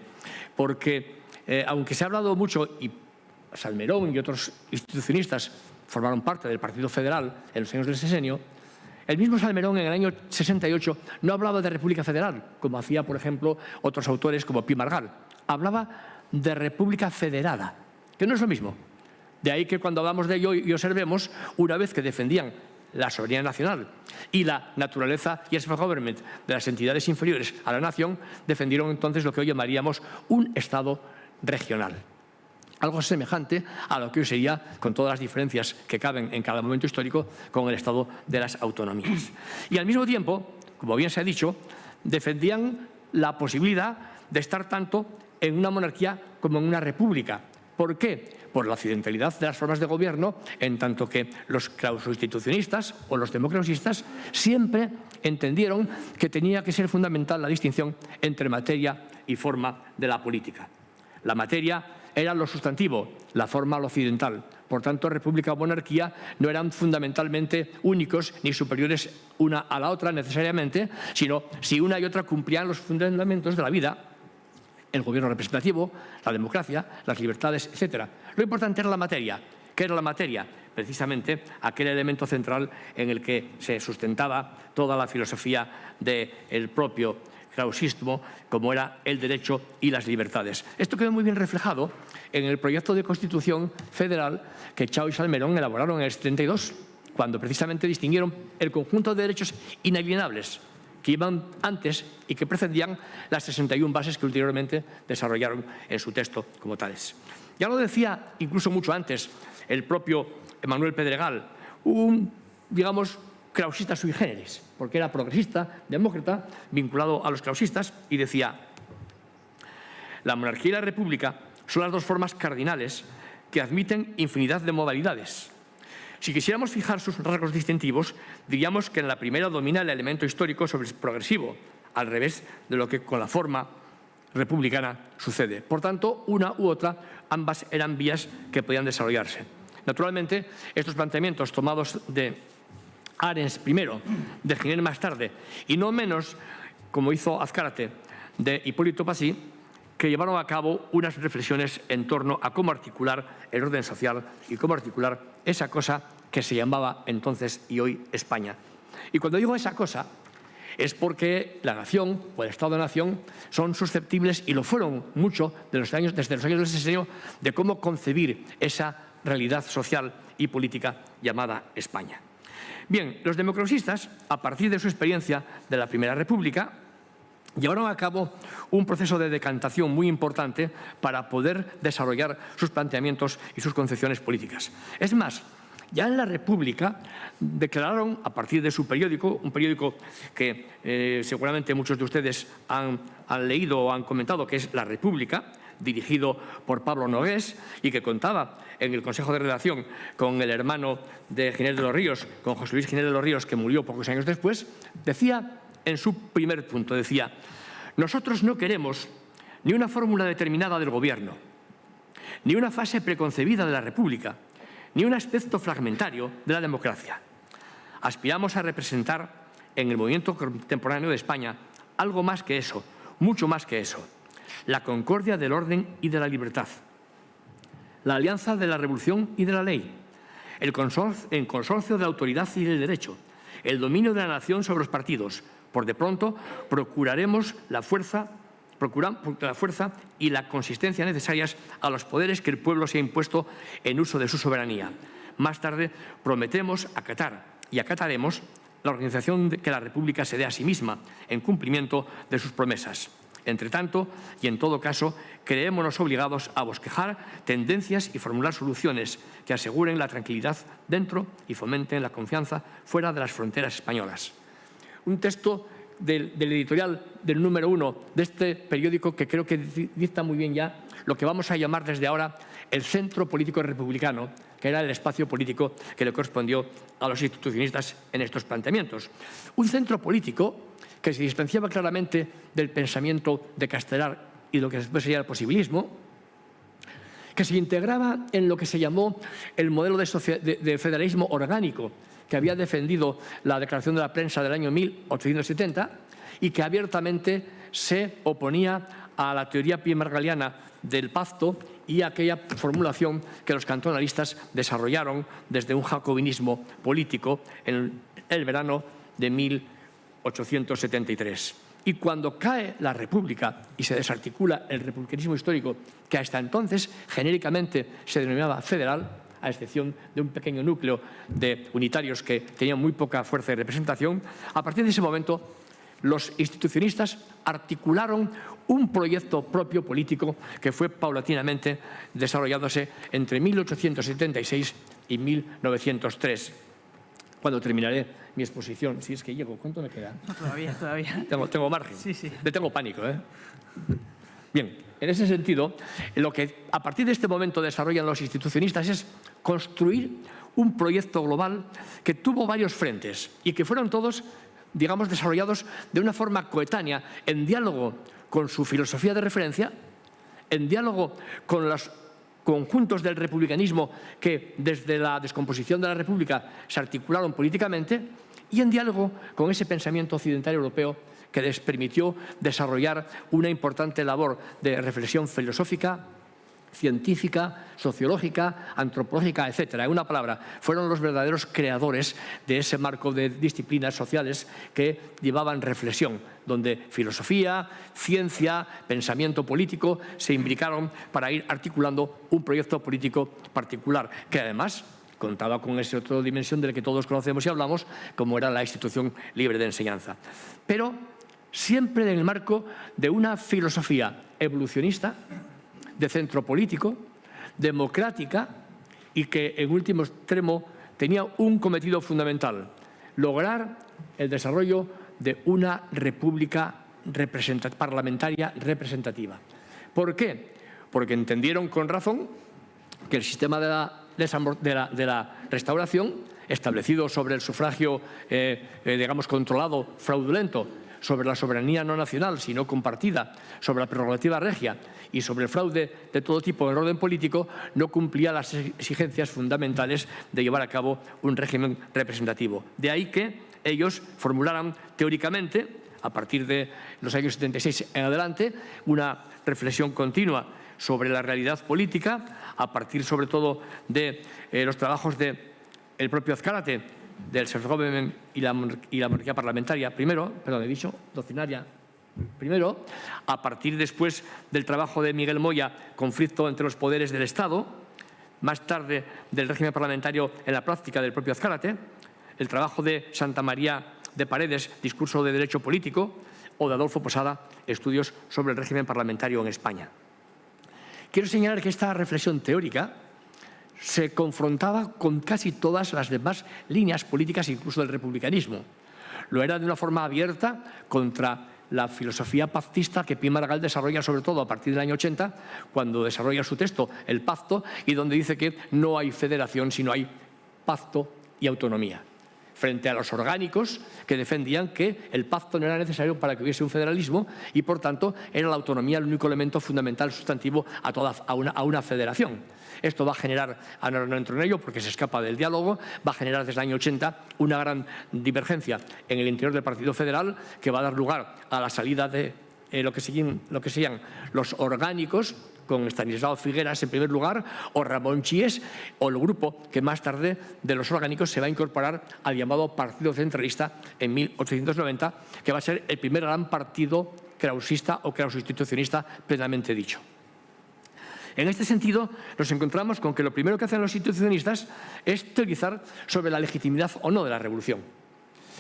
porque aunque se ha hablado mucho, y Salmerón y otros institucionistas formaron parte del Partido Federal en los años del sexenio, el mismo Salmerón en el año 68 no hablaba de República Federal, como hacía, por ejemplo, otros autores como Pi Margall. Hablaba de República Federada, que no es lo mismo. De ahí que cuando hablamos de ello y observemos, una vez que defendían la soberanía nacional y la naturaleza y el self-government de las entidades inferiores a la nación, defendieron entonces lo que hoy llamaríamos un Estado regional. Algo semejante a lo que hoy sería, con todas las diferencias que caben en cada momento histórico, con el Estado de las autonomías. Y al mismo tiempo, como bien se ha dicho, defendían la posibilidad de estar tanto en una monarquía como en una república. ¿Por qué? Por la accidentalidad de las formas de gobierno, en tanto que los clausoinstitucionistas o los democracistas siempre entendieron que tenía que ser fundamental la distinción entre materia y forma de la política. La materia era lo sustantivo, la forma lo occidental. Por tanto, república o monarquía no eran fundamentalmente únicos ni superiores una a la otra necesariamente, sino si una y otra cumplían los fundamentos de la vida: el gobierno representativo, la democracia, las libertades, etc. Lo importante era la materia. ¿Qué era la materia? Precisamente aquel elemento central en el que se sustentaba toda la filosofía del propio krausismo, como era el derecho y las libertades. Esto quedó muy bien reflejado en el proyecto de Constitución federal que Chao y Salmerón elaboraron en el 72, cuando precisamente distinguieron el conjunto de derechos inalienables que iban antes y que precedían las 61 bases que ulteriormente desarrollaron en su texto como tales. Ya lo decía incluso mucho antes el propio Manuel Pedregal, un, digamos, krausista sui generis, porque era progresista, demócrata, vinculado a los krausistas, y decía: la monarquía y la república son las dos formas cardinales que admiten infinidad de modalidades. Si quisiéramos fijar sus rasgos distintivos, diríamos que en la primera domina el elemento histórico sobre el progresivo, al revés de lo que con la forma republicana sucede. Por tanto, una u otra, ambas eran vías que podían desarrollarse. Naturalmente, estos planteamientos tomados de Arens primero, de Giner más tarde, y no menos, como hizo Azcárate, de Hipólito Passy, que llevaron a cabo unas reflexiones en torno a cómo articular el orden social y cómo articular esa cosa que se llamaba entonces y hoy España. Y cuando digo esa cosa, es porque la nación o el Estado-nación son susceptibles, y lo fueron mucho desde los años del sexenio, de cómo concebir esa realidad social y política llamada España. Bien, los democracistas, a partir de su experiencia de la Primera República, llevaron a cabo un proceso de decantación muy importante para poder desarrollar sus planteamientos y sus concepciones políticas. Es más, ya en la República declararon, a partir de su periódico, un periódico que seguramente muchos de ustedes han leído o han comentado, que es La República, dirigido por Pablo Nogués, y que contaba en el Consejo de Redacción con el hermano de Giner de los Ríos, con José Luis Giner de los Ríos, que murió pocos años después, decía en su primer punto, decía: nosotros no queremos ni una fórmula determinada del gobierno, ni una fase preconcebida de la República, ni un aspecto fragmentario de la democracia. Aspiramos a representar en el movimiento contemporáneo de España algo más que eso, mucho más que eso: la concordia del orden y de la libertad, la alianza de la revolución y de la ley, el consorcio de la autoridad y del derecho, el dominio de la nación sobre los partidos. Por de pronto, procuraremos la fuerza y la consistencia necesarias a los poderes que el pueblo se ha impuesto en uso de su soberanía. Más tarde, prometemos acatar y acataremos la organización que la República se dé a sí misma en cumplimiento de sus promesas. Entre tanto, y en todo caso, creémonos obligados a bosquejar tendencias y formular soluciones que aseguren la tranquilidad dentro y fomenten la confianza fuera de las fronteras españolas. Un texto del editorial del número 1 de este periódico que creo que dicta muy bien ya lo que vamos a llamar desde ahora el centro político republicano, que era el espacio político que le correspondió a los institucionistas en estos planteamientos. Un centro político que se distanciaba claramente del pensamiento de Castelar y lo que después sería el posibilismo, que se integraba en lo que se llamó el modelo de federalismo orgánico que había defendido la Declaración de la Prensa del año 1870 y que abiertamente se oponía a la teoría piemargaliana del pacto y a aquella formulación que los cantonalistas desarrollaron desde un jacobinismo político en el verano de 1873. Y cuando cae la República y se desarticula el republicanismo histórico, que hasta entonces genéricamente se denominaba federal, a excepción de un pequeño núcleo de unitarios que tenían muy poca fuerza de representación, a partir de ese momento los institucionistas articularon un proyecto propio político que fue paulatinamente desarrollándose entre 1876 y 1903. Cuando terminaré mi exposición, si es que llego, ¿cuánto me queda? No, todavía. Tengo margen. Sí. Le tengo pánico, ¿eh? Bien, en ese sentido, lo que a partir de este momento desarrollan los institucionistas es construir un proyecto global que tuvo varios frentes y que fueron todos, digamos, desarrollados de una forma coetánea, en diálogo con su filosofía de referencia, en diálogo con los conjuntos del republicanismo que desde la descomposición de la República se articularon políticamente, y en diálogo con ese pensamiento occidental europeo que les permitió desarrollar una importante labor de reflexión filosófica, científica, sociológica, antropológica, etcétera. En una palabra, fueron los verdaderos creadores de ese marco de disciplinas sociales que llevaban reflexión, donde filosofía, ciencia, pensamiento político se imbricaron para ir articulando un proyecto político particular, que además contaba con esa otra dimensión de la que todos conocemos y hablamos, como era la institución libre de enseñanza. Pero siempre en el marco de una filosofía evolucionista, de centro político, democrática y que en último extremo tenía un cometido fundamental: lograr el desarrollo de una república parlamentaria representativa. ¿Por qué? Porque entendieron con razón que el sistema de la restauración, establecido sobre el sufragio, digamos, controlado, fraudulento, sobre la soberanía no nacional, sino compartida, sobre la prerrogativa regia y sobre el fraude de todo tipo en el orden político, no cumplía las exigencias fundamentales de llevar a cabo un régimen representativo. De ahí que ellos formularan teóricamente, a partir de los años 76 en adelante, una reflexión continua sobre la realidad política, a partir sobre todo de los trabajos del propio Azcárate, del Self-Government y la monarquía parlamentaria doctrinaria primero, a partir después del trabajo de Miguel Moya, conflicto entre los poderes del Estado, más tarde del régimen parlamentario en la práctica del propio Azcárate, el trabajo de Santa María de Paredes, discurso de derecho político, o de Adolfo Posada, estudios sobre el régimen parlamentario en España. Quiero señalar que esta reflexión teórica se confrontaba con casi todas las demás líneas políticas, incluso del republicanismo. Lo era de una forma abierta contra la filosofía pactista que Pi Margall desarrolla sobre todo a partir del año 80, cuando desarrolla su texto El Pacto, y donde dice que no hay federación, sino hay pacto y autonomía. Frente a los orgánicos que defendían que el pacto no era necesario para que hubiese un federalismo y, por tanto, era la autonomía el único elemento fundamental sustantivo a una federación. Esto va a generar, ahora no entro en ello porque se escapa del diálogo, va a generar desde el año 80 una gran divergencia en el interior del Partido Federal que va a dar lugar a la salida de lo que serían los orgánicos, con Estanislao Figueras en primer lugar, o Ramón Chies, o el grupo que más tarde de los orgánicos se va a incorporar al llamado Partido Centralista en 1890, que va a ser el primer gran partido krausista o krausinstitucionista plenamente dicho. En este sentido, nos encontramos con que lo primero que hacen los institucionistas es teorizar sobre la legitimidad o no de la revolución.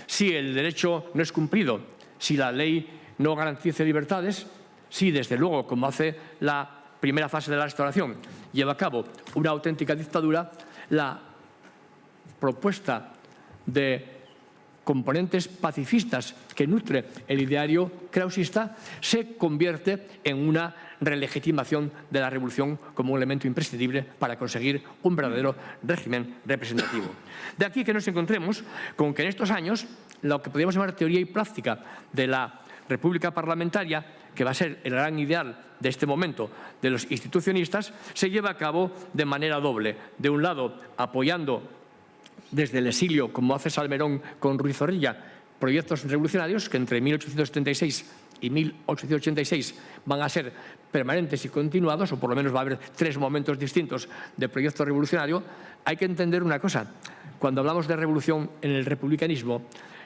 Si el derecho no es cumplido, si la ley no garantiza libertades, si desde luego, como hace la primera fase de la restauración, lleva a cabo una auténtica dictadura, la propuesta de componentes pacifistas que nutre el ideario krausista se convierte en una relegitimación de la revolución como un elemento imprescindible para conseguir un verdadero régimen representativo. De aquí que nos encontremos con que en estos años lo que podríamos llamar teoría y práctica de la república parlamentaria, que va a ser el gran ideal de este momento de los institucionistas, se lleva a cabo de manera doble. De un lado, apoyando desde el exilio, como hace Salmerón con Ruiz Zorrilla, proyectos revolucionarios que entre 1876 y 1886 van a ser permanentes y continuados, o por lo menos va a haber 3 momentos distintos de proyecto revolucionario. Hay que entender una cosa: cuando hablamos de revolución en el republicanismo,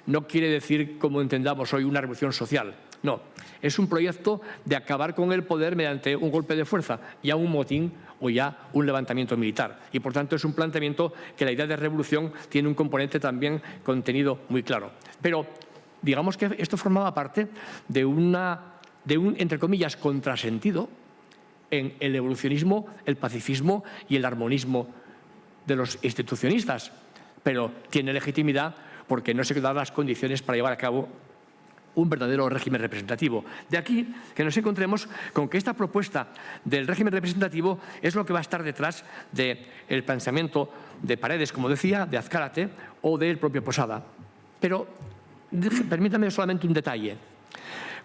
no quiere decir, como entendamos hoy, una revolución social. No, es un proyecto de acabar con el poder mediante un golpe de fuerza, ya un motín o ya un levantamiento militar. Y, por tanto, es un planteamiento que la idea de revolución tiene un componente también contenido muy claro. Pero digamos que esto formaba parte de un, entre comillas, contrasentido en el evolucionismo, el pacifismo y el armonismo de los institucionistas. Pero tiene legitimidad porque no se dan las condiciones para llevar a cabo un verdadero régimen representativo. De aquí que nos encontremos con que esta propuesta del régimen representativo es lo que va a estar detrás del pensamiento de Paredes, como decía, de Azcárate o del propio Posada. Pero permítame solamente un detalle.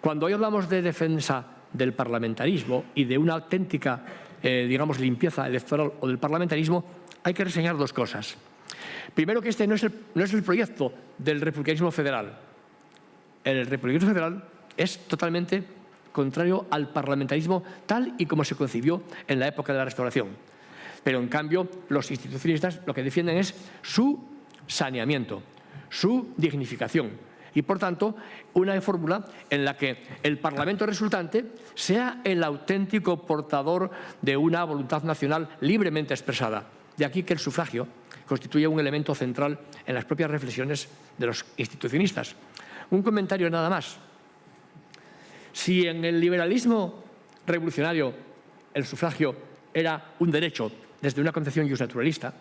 Cuando hoy hablamos de defensa del parlamentarismo y de una auténtica, digamos, limpieza electoral o del parlamentarismo, hay que reseñar 2 cosas. Primero, que este no es el proyecto del republicanismo federal. El republicanismo federal es totalmente contrario al parlamentarismo tal y como se concibió en la época de la Restauración. Pero, en cambio, los institucionalistas lo que defienden es su saneamiento, su dignificación y, por tanto, una fórmula en la que el Parlamento resultante sea el auténtico portador de una voluntad nacional libremente expresada. De aquí que el sufragio constituye un elemento central en las propias reflexiones de los institucionistas. Un comentario nada más. Si en el liberalismo revolucionario el sufragio era un derecho desde una concepción justnaturalista,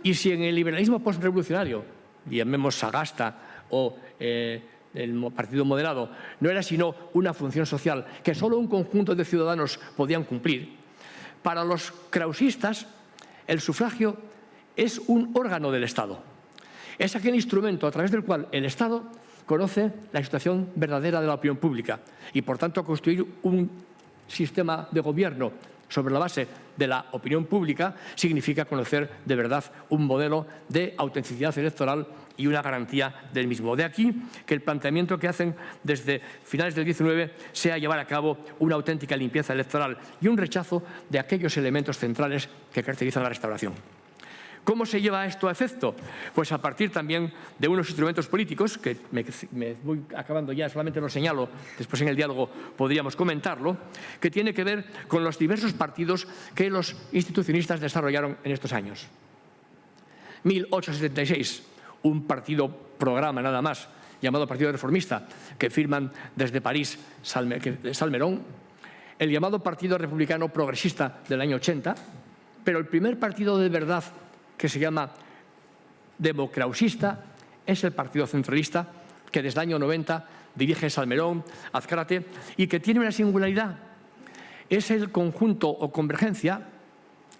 y si en el liberalismo postrevolucionario, llamemos Sagasta o el Partido Moderado, no era sino una función social que solo un conjunto de ciudadanos podían cumplir, para los krausistas el sufragio es un órgano del Estado. Es aquel instrumento a través del cual el Estado conoce la situación verdadera de la opinión pública y, por tanto, construir un sistema de gobierno sobre la base de la opinión pública significa conocer de verdad un modelo de autenticidad electoral y una garantía del mismo. De aquí que el planteamiento que hacen desde finales del 19 sea llevar a cabo una auténtica limpieza electoral y un rechazo de aquellos elementos centrales que caracterizan la Restauración. ¿Cómo se lleva esto a efecto? Pues a partir también de unos instrumentos políticos, que me voy acabando ya, solamente lo señalo, después en el diálogo podríamos comentarlo, que tiene que ver con los diversos partidos que los institucionistas desarrollaron en estos años. 1876, un partido programa nada más, llamado Partido Reformista, que firman desde París Salmerón, el llamado Partido Republicano Progresista del año 80, pero el primer partido de verdad que se llama democrausista es el Partido Centralista, que desde el año 90 dirige Salmerón, Azcárate, y que tiene una singularidad. Es el conjunto o convergencia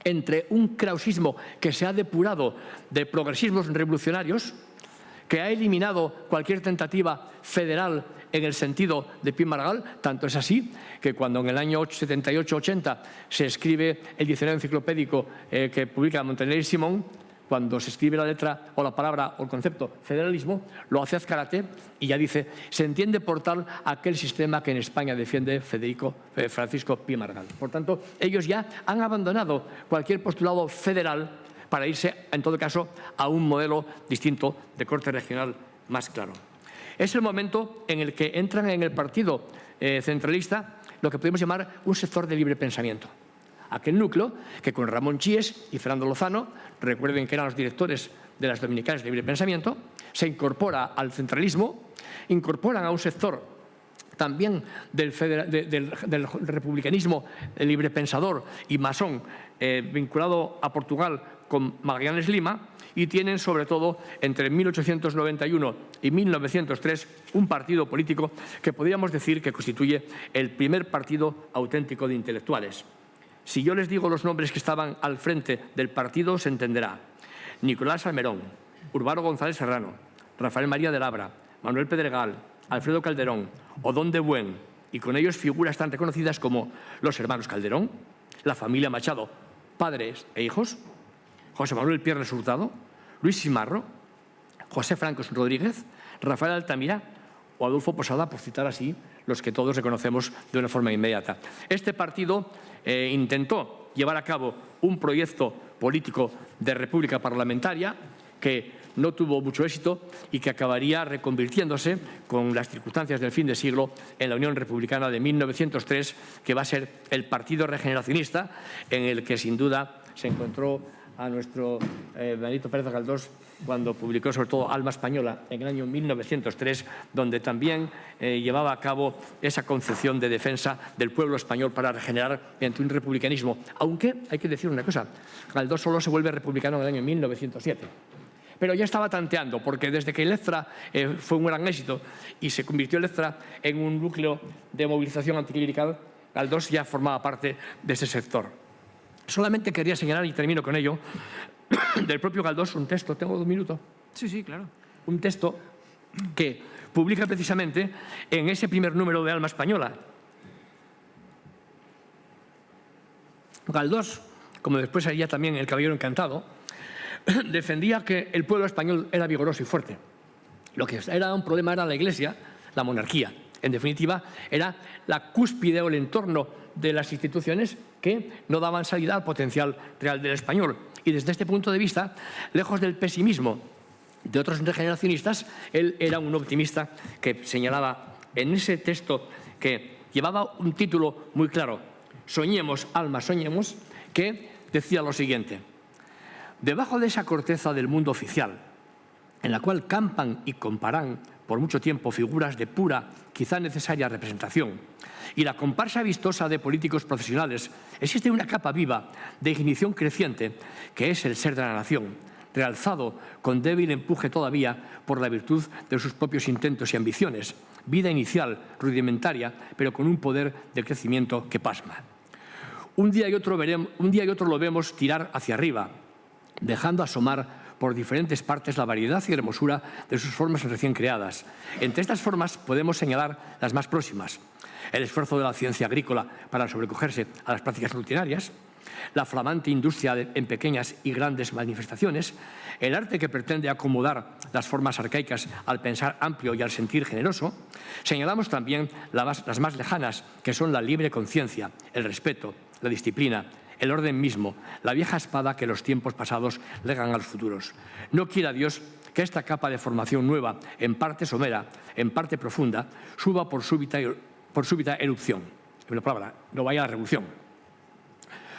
entre un krausismo que se ha depurado de progresismos revolucionarios, que ha eliminado cualquier tentativa federal en el sentido de Pi Margall. Tanto es así que cuando en el año 78-80 se escribe el diccionario enciclopédico que publica Montaner y Simón, cuando se escribe la letra o la palabra o el concepto federalismo, lo hace Azcárate y ya dice: se entiende por tal aquel sistema que en España defiende Francisco Pi Margall. Por tanto, ellos ya han abandonado cualquier postulado federal para irse, en todo caso, a un modelo distinto de corte regional más claro. Es el momento en el que entran en el partido centralista lo que podemos llamar un sector de libre pensamiento. Aquel núcleo que con Ramón Chies y Fernando Lozano, recuerden que eran los directores de las dominicales de libre pensamiento, se incorpora al centralismo, incorporan a un sector también del republicanismo librepensador y masón vinculado a Portugal con Magallanes Lima, y tienen sobre todo entre 1891 y 1903 un partido político que podríamos decir que constituye el primer partido auténtico de intelectuales. Si yo les digo los nombres que estaban al frente del partido, se entenderá: Nicolás Salmerón, Urbano González Serrano, Rafael María de Labra, Manuel Pedregal, Alfredo Calderón, Odón de Buen, y con ellos figuras tan reconocidas como los hermanos Calderón, la familia Machado, padres e hijos, José Manuel Pierres Hurtado, Luis Simarro, José Francos Rodríguez, Rafael Altamira o Adolfo Posada, por citar así los que todos reconocemos de una forma inmediata. Este partido intentó llevar a cabo un proyecto político de república parlamentaria que no tuvo mucho éxito y que acabaría reconvirtiéndose, con las circunstancias del fin de siglo, en la Unión Republicana de 1903, que va a ser el partido regeneracionista en el que sin duda se encontró a nuestro Benito Pérez Galdós cuando publicó sobre todo Alma Española en el año 1903, donde también llevaba a cabo esa concepción de defensa del pueblo español para regenerar mediante un republicanismo. Aunque hay que decir una cosa: Galdós solo se vuelve republicano en el año 1907. Pero ya estaba tanteando, porque desde que el EZTRA fue un gran éxito y se convirtió el EZTRA en un núcleo de movilización anticlerical, Galdós ya formaba parte de ese sector. Solamente quería señalar, y termino con ello, del propio Galdós un texto. ¿Tengo 2 minutos? Sí, claro. Un texto que publica precisamente en ese primer número de Alma Española. Galdós, como después haría también El Caballero Encantado, defendía que el pueblo español era vigoroso y fuerte. Lo que era un problema era la Iglesia, la monarquía. En definitiva, era la cúspide o el entorno de las instituciones que no daban salida al potencial real del español. Y desde este punto de vista, lejos del pesimismo de otros regeneracionistas, él era un optimista que señalaba en ese texto que llevaba un título muy claro, Soñemos, alma, soñemos, que decía lo siguiente: debajo de esa corteza del mundo oficial, en la cual campan y comparan por mucho tiempo figuras de pura, quizá necesaria representación, y la comparsa vistosa de políticos profesionales, existe una capa viva de ignición creciente que es el ser de la nación, realzado con débil empuje todavía por la virtud de sus propios intentos y ambiciones, vida inicial, rudimentaria, pero con un poder de crecimiento que pasma. Un día y otro lo vemos tirar hacia arriba, dejando asomar por diferentes partes la variedad y hermosura de sus formas recién creadas. Entre estas formas podemos señalar las más próximas: el esfuerzo de la ciencia agrícola para sobrecogerse a las prácticas rutinarias, la flamante industria en pequeñas y grandes manifestaciones, el arte que pretende acomodar las formas arcaicas al pensar amplio y al sentir generoso. Señalamos también las más lejanas, que son la libre conciencia, el respeto, la disciplina, el orden mismo, la vieja espada que los tiempos pasados legan a los futuros. No quiera Dios que esta capa de formación nueva, en parte somera, en parte profunda, suba por súbita erupción. En una palabra, no vaya a la revolución.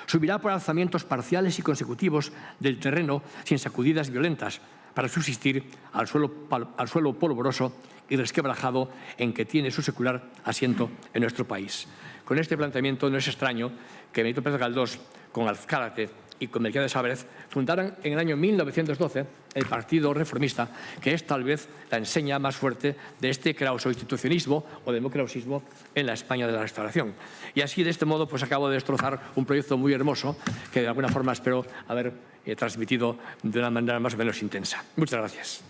Subirá por alzamientos parciales y consecutivos del terreno sin sacudidas violentas para subsistir al suelo polvoroso y resquebrajado en que tiene su secular asiento en nuestro país. Con este planteamiento no es extraño que Benito Pérez Galdós, con Azcárate y con Melquiades Álvarez, fundaran en el año 1912 el Partido Reformista, que es tal vez la enseña más fuerte de este krauso-institucionismo o democrausismo en la España de la Restauración. Y así, de este modo, pues acabo de destrozar un proyecto muy hermoso que de alguna forma espero haber transmitido de una manera más o menos intensa. Muchas gracias.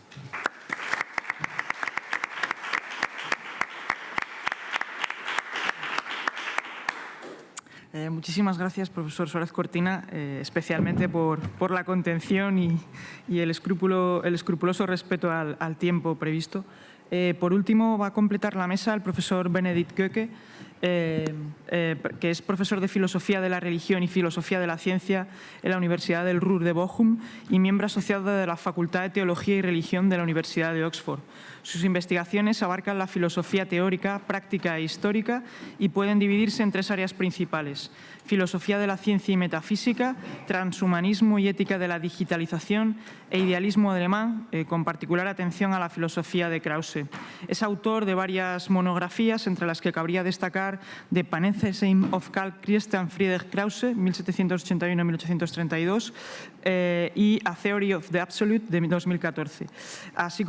Muchísimas gracias, profesor Suárez Cortina, especialmente por la contención y el escrupuloso respeto al tiempo previsto. Por último, va a completar la mesa el profesor Benedikt Göke, que es profesor de Filosofía de la Religión y Filosofía de la Ciencia en la Universidad del Ruhr de Bochum y miembro asociado de la Facultad de Teología y Religión de la Universidad de Oxford. Sus investigaciones abarcan la filosofía teórica, práctica e histórica y pueden dividirse en tres áreas principales: filosofía de la ciencia y metafísica, transhumanismo y ética de la digitalización e idealismo alemán, con particular atención a la filosofía de Krause. Es autor de varias monografías, entre las que cabría destacar The Panentheism of Karl Christian Friedrich Krause, 1781-1832, y A Theory of the Absolute, de 2014. Así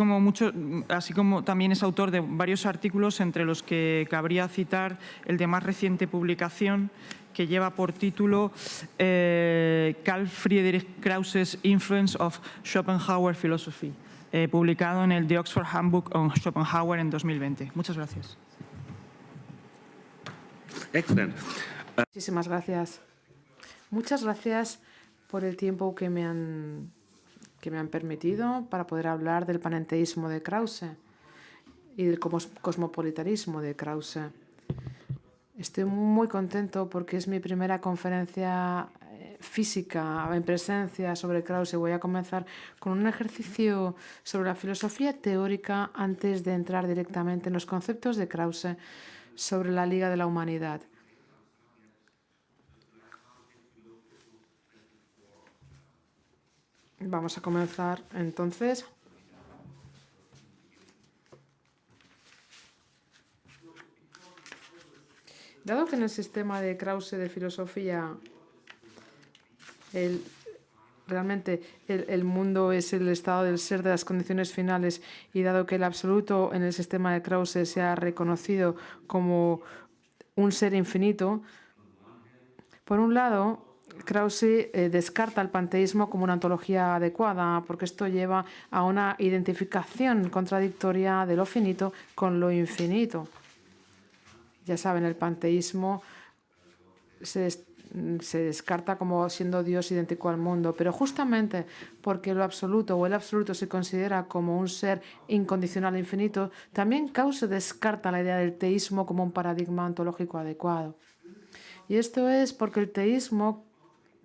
como también es autor de varios artículos, entre los que cabría citar el de más reciente publicación, que lleva por título Karl Friedrich Krause's Influence of Schopenhauer Philosophy, publicado en el The Oxford Handbook on Schopenhauer en 2020. Muchas gracias. Excellent. Muchísimas gracias. Muchas gracias por el tiempo que me han permitido para poder hablar del panenteísmo de Krause y del cosmopolitanismo de Krause. Estoy muy contento porque es mi primera conferencia física en presencia sobre Krause. Voy a comenzar con un ejercicio sobre la filosofía teórica antes de entrar directamente en los conceptos de Krause sobre la Liga de la Humanidad. Vamos a comenzar entonces. Dado que en el sistema de Krause de filosofía realmente el mundo es el estado del ser de las condiciones finales, y dado que el absoluto en el sistema de Krause se ha reconocido como un ser infinito, por un lado, Krause descarta el panteísmo como una ontología adecuada, porque esto lleva a una identificación contradictoria de lo finito con lo infinito. Ya saben, el panteísmo se se descarta como siendo Dios idéntico al mundo, pero justamente porque lo absoluto o el absoluto se considera como un ser incondicional e infinito, también Krause descarta la idea del teísmo como un paradigma ontológico adecuado. Y esto es porque el teísmo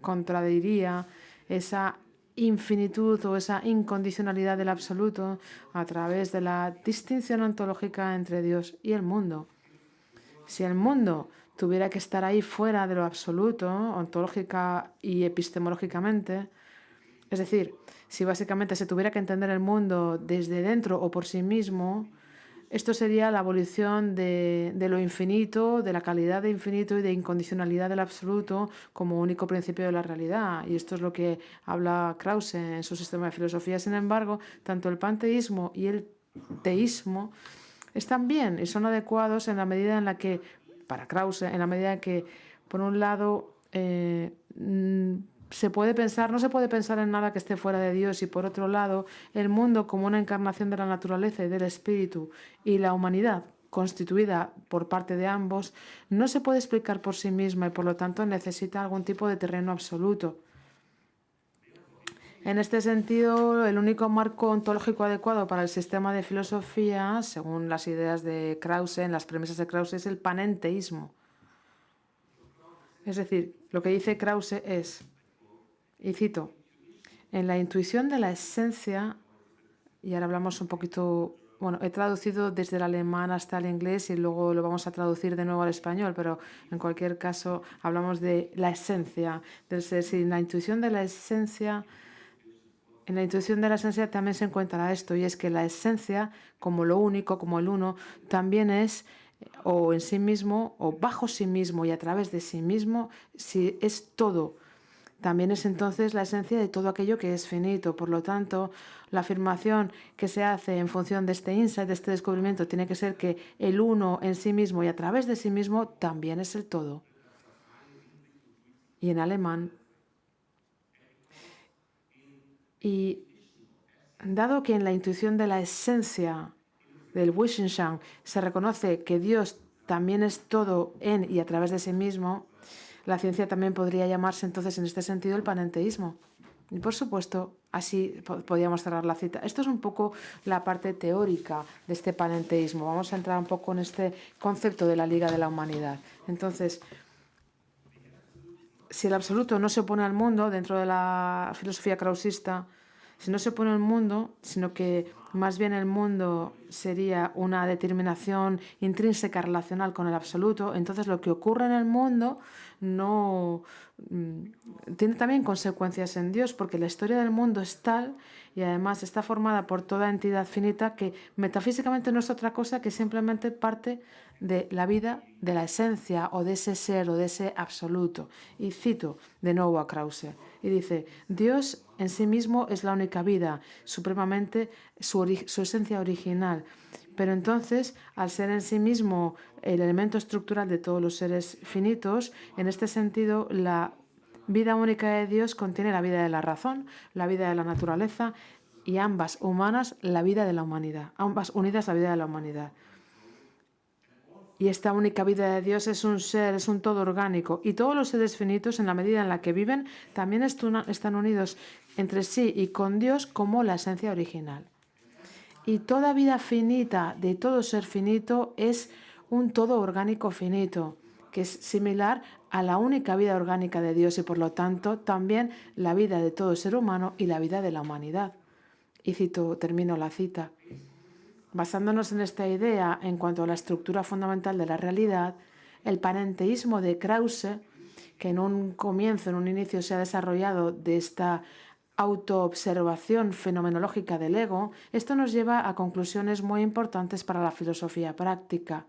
contradiría esa infinitud o esa incondicionalidad del absoluto a través de la distinción ontológica entre Dios y el mundo. Si el mundo tuviera que estar ahí fuera de lo absoluto, ontológica y epistemológicamente, es decir, si básicamente se tuviera que entender el mundo desde dentro o por sí mismo, esto sería la abolición de lo infinito, de la calidad de infinito y de incondicionalidad del absoluto como único principio de la realidad. Y esto es lo que habla Krause en su sistema de filosofía. Sin embargo, tanto el panteísmo y el teísmo están bien y son adecuados en la medida en la que, para Krause, en la medida en que, por un lado, no se puede pensar en nada que esté fuera de Dios, y por otro lado, el mundo como una encarnación de la naturaleza y del espíritu, y la humanidad constituida por parte de ambos, no se puede explicar por sí misma y por lo tanto necesita algún tipo de terreno absoluto. En este sentido, el único marco ontológico adecuado para el sistema de filosofía, según las ideas de Krause, en las premisas de Krause, es el panenteísmo. Es decir, lo que dice Krause es, y cito, en la intuición de la esencia, y ahora hablamos un poquito, bueno, he traducido desde el alemán hasta el inglés y luego lo vamos a traducir de nuevo al español, pero en cualquier caso hablamos de la esencia del ser. Si en la intuición de la esencia... En la intuición de la esencia también se encuentra esto, y es que la esencia, como lo único, como el uno, también es o en sí mismo, o bajo sí mismo y a través de sí mismo, si es todo. También es entonces la esencia de todo aquello que es finito. Por lo tanto, la afirmación que se hace en función de este insight, de este descubrimiento, tiene que ser que el uno en sí mismo y a través de sí mismo también es el todo. Y en alemán, y dado que en la intuición de la esencia del Wissenschaft se reconoce que Dios también es todo en y a través de sí mismo, la ciencia también podría llamarse entonces en este sentido el panenteísmo. Y por supuesto, así podríamos cerrar la cita. Esto es un poco la parte teórica de este panenteísmo. Vamos a entrar un poco en este concepto de la Liga de la Humanidad. Entonces, si el absoluto no se opone al mundo dentro de la filosofía krausista, si no se opone al mundo, sino que más bien el mundo sería una determinación intrínseca relacional con el absoluto, entonces lo que ocurre en el mundo no tiene también consecuencias en Dios, porque la historia del mundo es tal y además está formada por toda entidad finita que metafísicamente no es otra cosa que simplemente parte de la vida, de la esencia o de ese ser o de ese absoluto. Y cito de nuevo a Krause y dice, Dios en sí mismo es la única vida, supremamente su esencia original. Pero entonces, al ser en sí mismo el elemento estructural de todos los seres finitos, en este sentido, la vida única de Dios contiene la vida de la razón, la vida de la naturaleza y ambas humanas, la vida de la humanidad. Ambas unidas, la vida de la humanidad. Y esta única vida de Dios es un ser, es un todo orgánico. Y todos los seres finitos, en la medida en la que viven, también están unidos entre sí y con Dios como la esencia original. Y toda vida finita de todo ser finito es un todo orgánico finito, que es similar a la única vida orgánica de Dios y por lo tanto también la vida de todo ser humano y la vida de la humanidad. Y termino la cita. Basándonos en esta idea en cuanto a la estructura fundamental de la realidad, el panenteísmo de Krause, que en un inicio se ha desarrollado de esta autoobservación fenomenológica del ego, esto nos lleva a conclusiones muy importantes para la filosofía práctica.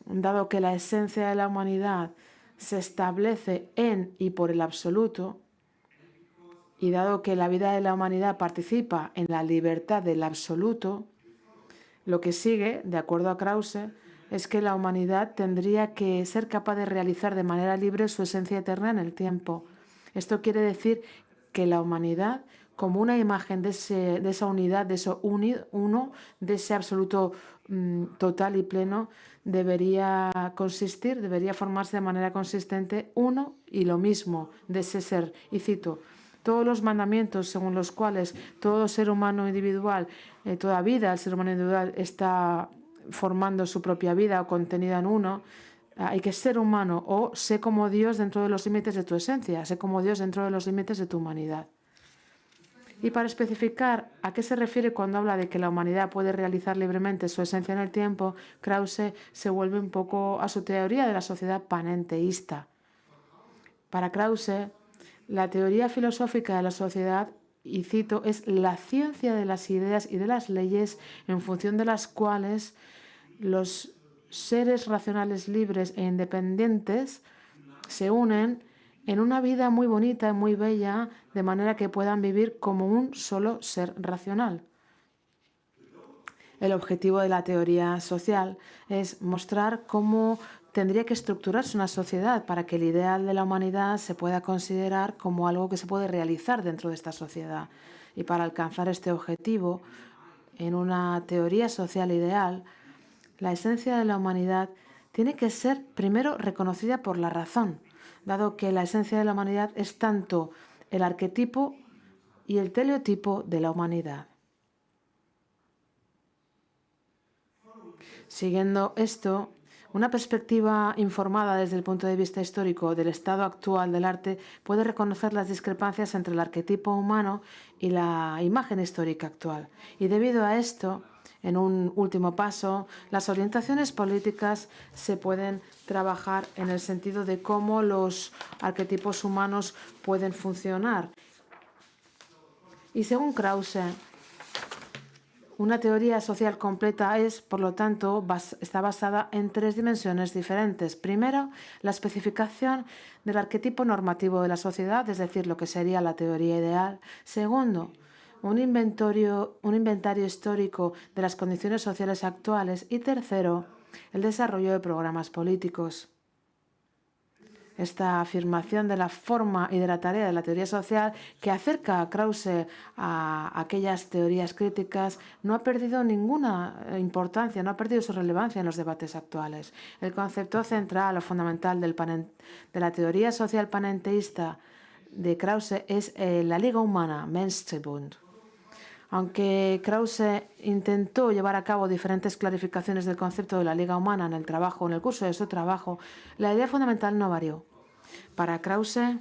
Dado que la esencia de la humanidad se establece en y por el absoluto, y dado que la vida de la humanidad participa en la libertad del absoluto, lo que sigue, de acuerdo a Krause, es que la humanidad tendría que ser capaz de realizar de manera libre su esencia eterna en el tiempo. Esto quiere decir que la humanidad, como una imagen de esa unidad, de eso uno, de ese absoluto total y pleno, debería formarse de manera consistente uno y lo mismo de ese ser. Y cito, todos los mandamientos según los cuales todo ser humano individual, toda vida, el ser humano individual está formando su propia vida o contenida en uno, hay que ser humano o sé como Dios dentro de los límites de tu esencia, sé como Dios dentro de los límites de tu humanidad. Y para especificar a qué se refiere cuando habla de que la humanidad puede realizar libremente su esencia en el tiempo, Krause se vuelve un poco a su teoría de la sociedad panenteísta. Para Krause, la teoría filosófica de la sociedad, y cito, es la ciencia de las ideas y de las leyes en función de las cuales los seres racionales libres e independientes se unen en una vida muy bonita y muy bella, de manera que puedan vivir como un solo ser racional. El objetivo de la teoría social es mostrar cómo tendría que estructurarse una sociedad para que el ideal de la humanidad se pueda considerar como algo que se puede realizar dentro de esta sociedad. Y para alcanzar este objetivo, en una teoría social ideal, la esencia de la humanidad tiene que ser primero reconocida por la razón, dado que la esencia de la humanidad es tanto el arquetipo y el teleotipo de la humanidad. Siguiendo esto, una perspectiva informada desde el punto de vista histórico del estado actual del arte puede reconocer las discrepancias entre el arquetipo humano y la imagen histórica actual. Y debido a esto, en un último paso, las orientaciones políticas se pueden trabajar en el sentido de cómo los arquetipos humanos pueden funcionar. Y según Krause, una teoría social completa es, por lo tanto, está basada en 3 dimensiones diferentes. Primero, la especificación del arquetipo normativo de la sociedad, es decir, lo que sería la teoría ideal. Segundo, un inventario histórico de las condiciones sociales actuales. Y tercero, el desarrollo de programas políticos. Esta afirmación de la forma y de la tarea de la teoría social, que acerca a Krause a aquellas teorías críticas, no ha perdido ninguna importancia, no ha perdido su relevancia en los debates actuales. El concepto central o fundamental de la teoría social panenteísta de Krause es la Liga Humana, Menschenbund. Aunque Krause intentó llevar a cabo diferentes clarificaciones del concepto de la Liga Humana en el curso de su trabajo, la idea fundamental no varió. Para Krause,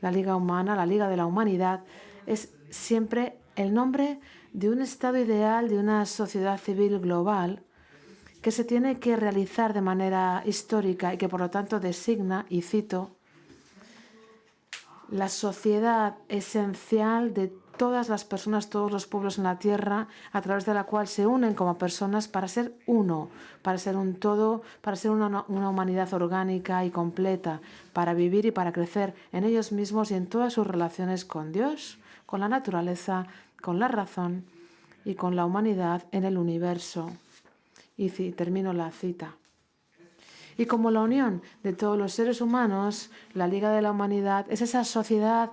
la Liga Humana, la Liga de la Humanidad, es siempre el nombre de un estado ideal de una sociedad civil global que se tiene que realizar de manera histórica y que por lo tanto designa, y cito, la sociedad esencial de todas las personas, todos los pueblos en la tierra, a través de la cual se unen como personas para ser uno, para ser un todo, para ser una humanidad orgánica y completa, para vivir y para crecer en ellos mismos y en todas sus relaciones con Dios, con la naturaleza, con la razón y con la humanidad en el universo. Y termino la cita. Y como la unión de todos los seres humanos, la Liga de la Humanidad es esa sociedad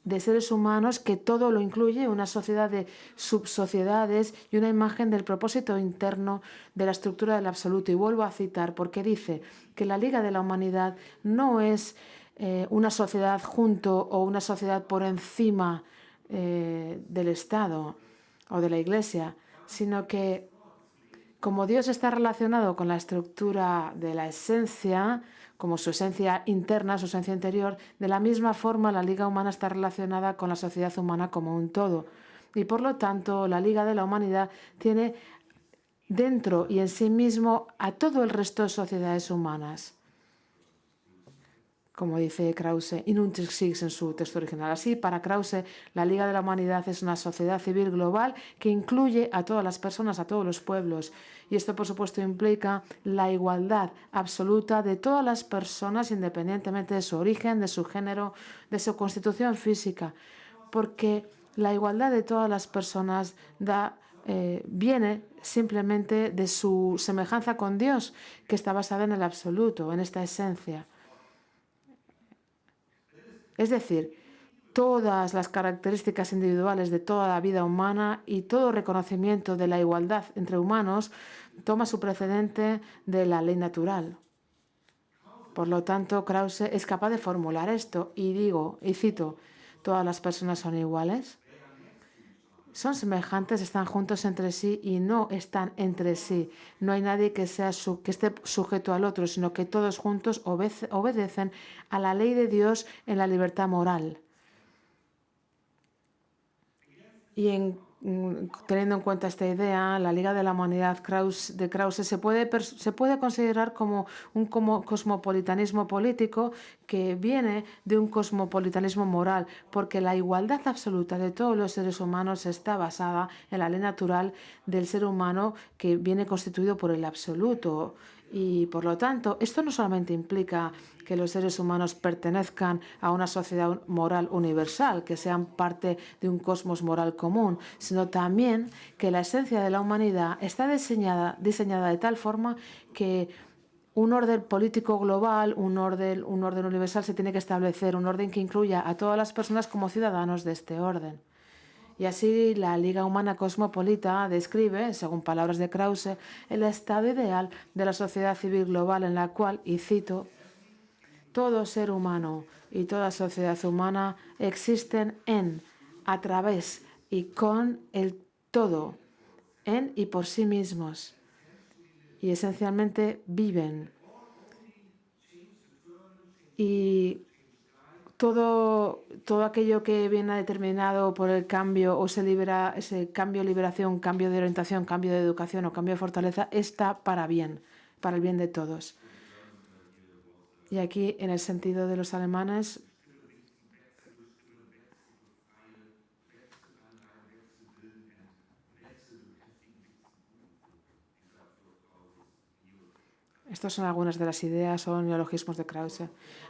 de seres humanos que todo lo incluye, una sociedad de subsociedades y una imagen del propósito interno de la estructura del absoluto. Y vuelvo a citar porque dice que la Liga de la Humanidad no es una sociedad junto o una sociedad por encima del Estado o de la Iglesia, sino que como Dios está relacionado con la estructura de la esencia, como su esencia interna, su esencia interior, de la misma forma la Liga Humana está relacionada con la sociedad humana como un todo. Y por lo tanto, la Liga de la Humanidad tiene dentro y en sí mismo a todo el resto de sociedades humanas. Como dice Krause, in unter sich en su texto original. Así, para Krause, la Liga de la Humanidad es una sociedad civil global que incluye a todas las personas, a todos los pueblos. Y esto, por supuesto, implica la igualdad absoluta de todas las personas, independientemente de su origen, de su género, de su constitución física. Porque la igualdad de todas las personas viene simplemente de su semejanza con Dios, que está basada en el absoluto, en esta esencia. Es decir, todas las características individuales de toda la vida humana y todo reconocimiento de la igualdad entre humanos toma su precedente de la ley natural. Por lo tanto, Krause es capaz de formular esto y digo, y cito, ¿todas las personas son iguales? Son semejantes, están juntos entre sí y no están entre sí. No hay nadie que esté sujeto al otro, sino que todos juntos obedecen a la ley de Dios en la libertad moral. Y teniendo en cuenta esta idea, la Liga de la Humanidad de Krause se puede considerar como un cosmopolitanismo político que viene de un cosmopolitanismo moral, porque la igualdad absoluta de todos los seres humanos está basada en la ley natural del ser humano que viene constituido por el absoluto. Y, por lo tanto, esto no solamente implica que los seres humanos pertenezcan a una sociedad moral universal, que sean parte de un cosmos moral común, sino también que la esencia de la humanidad está diseñada de tal forma que un orden político global, un orden universal se tiene que establecer, un orden que incluya a todas las personas como ciudadanos de este orden. Y así la Liga Humana Cosmopolita describe, según palabras de Krause, el estado ideal de la sociedad civil global en la cual, y cito, todo ser humano y toda sociedad humana existen en, a través y con el todo, en y por sí mismos, y esencialmente viven. Y todo aquello que viene determinado por el cambio o ese cambio de liberación, cambio de orientación, cambio de educación o cambio de fortaleza está para el bien de todos. Y aquí, en el sentido de los alemanes, estas son algunas de las ideas o neologismos de Krause.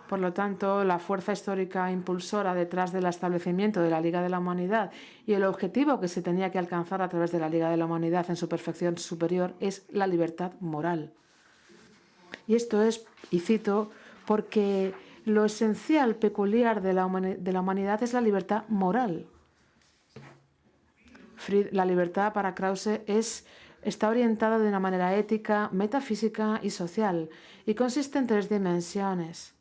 Por lo tanto, la fuerza histórica impulsora detrás del establecimiento de la Liga de la Humanidad y el objetivo que se tenía que alcanzar a través de la Liga de la Humanidad en su perfección superior es la libertad moral. Y esto es, y cito, porque lo esencial, peculiar de la humanidad es la libertad moral. La libertad para Krause está orientada de una manera ética, metafísica y social, y consiste en 3 dimensiones.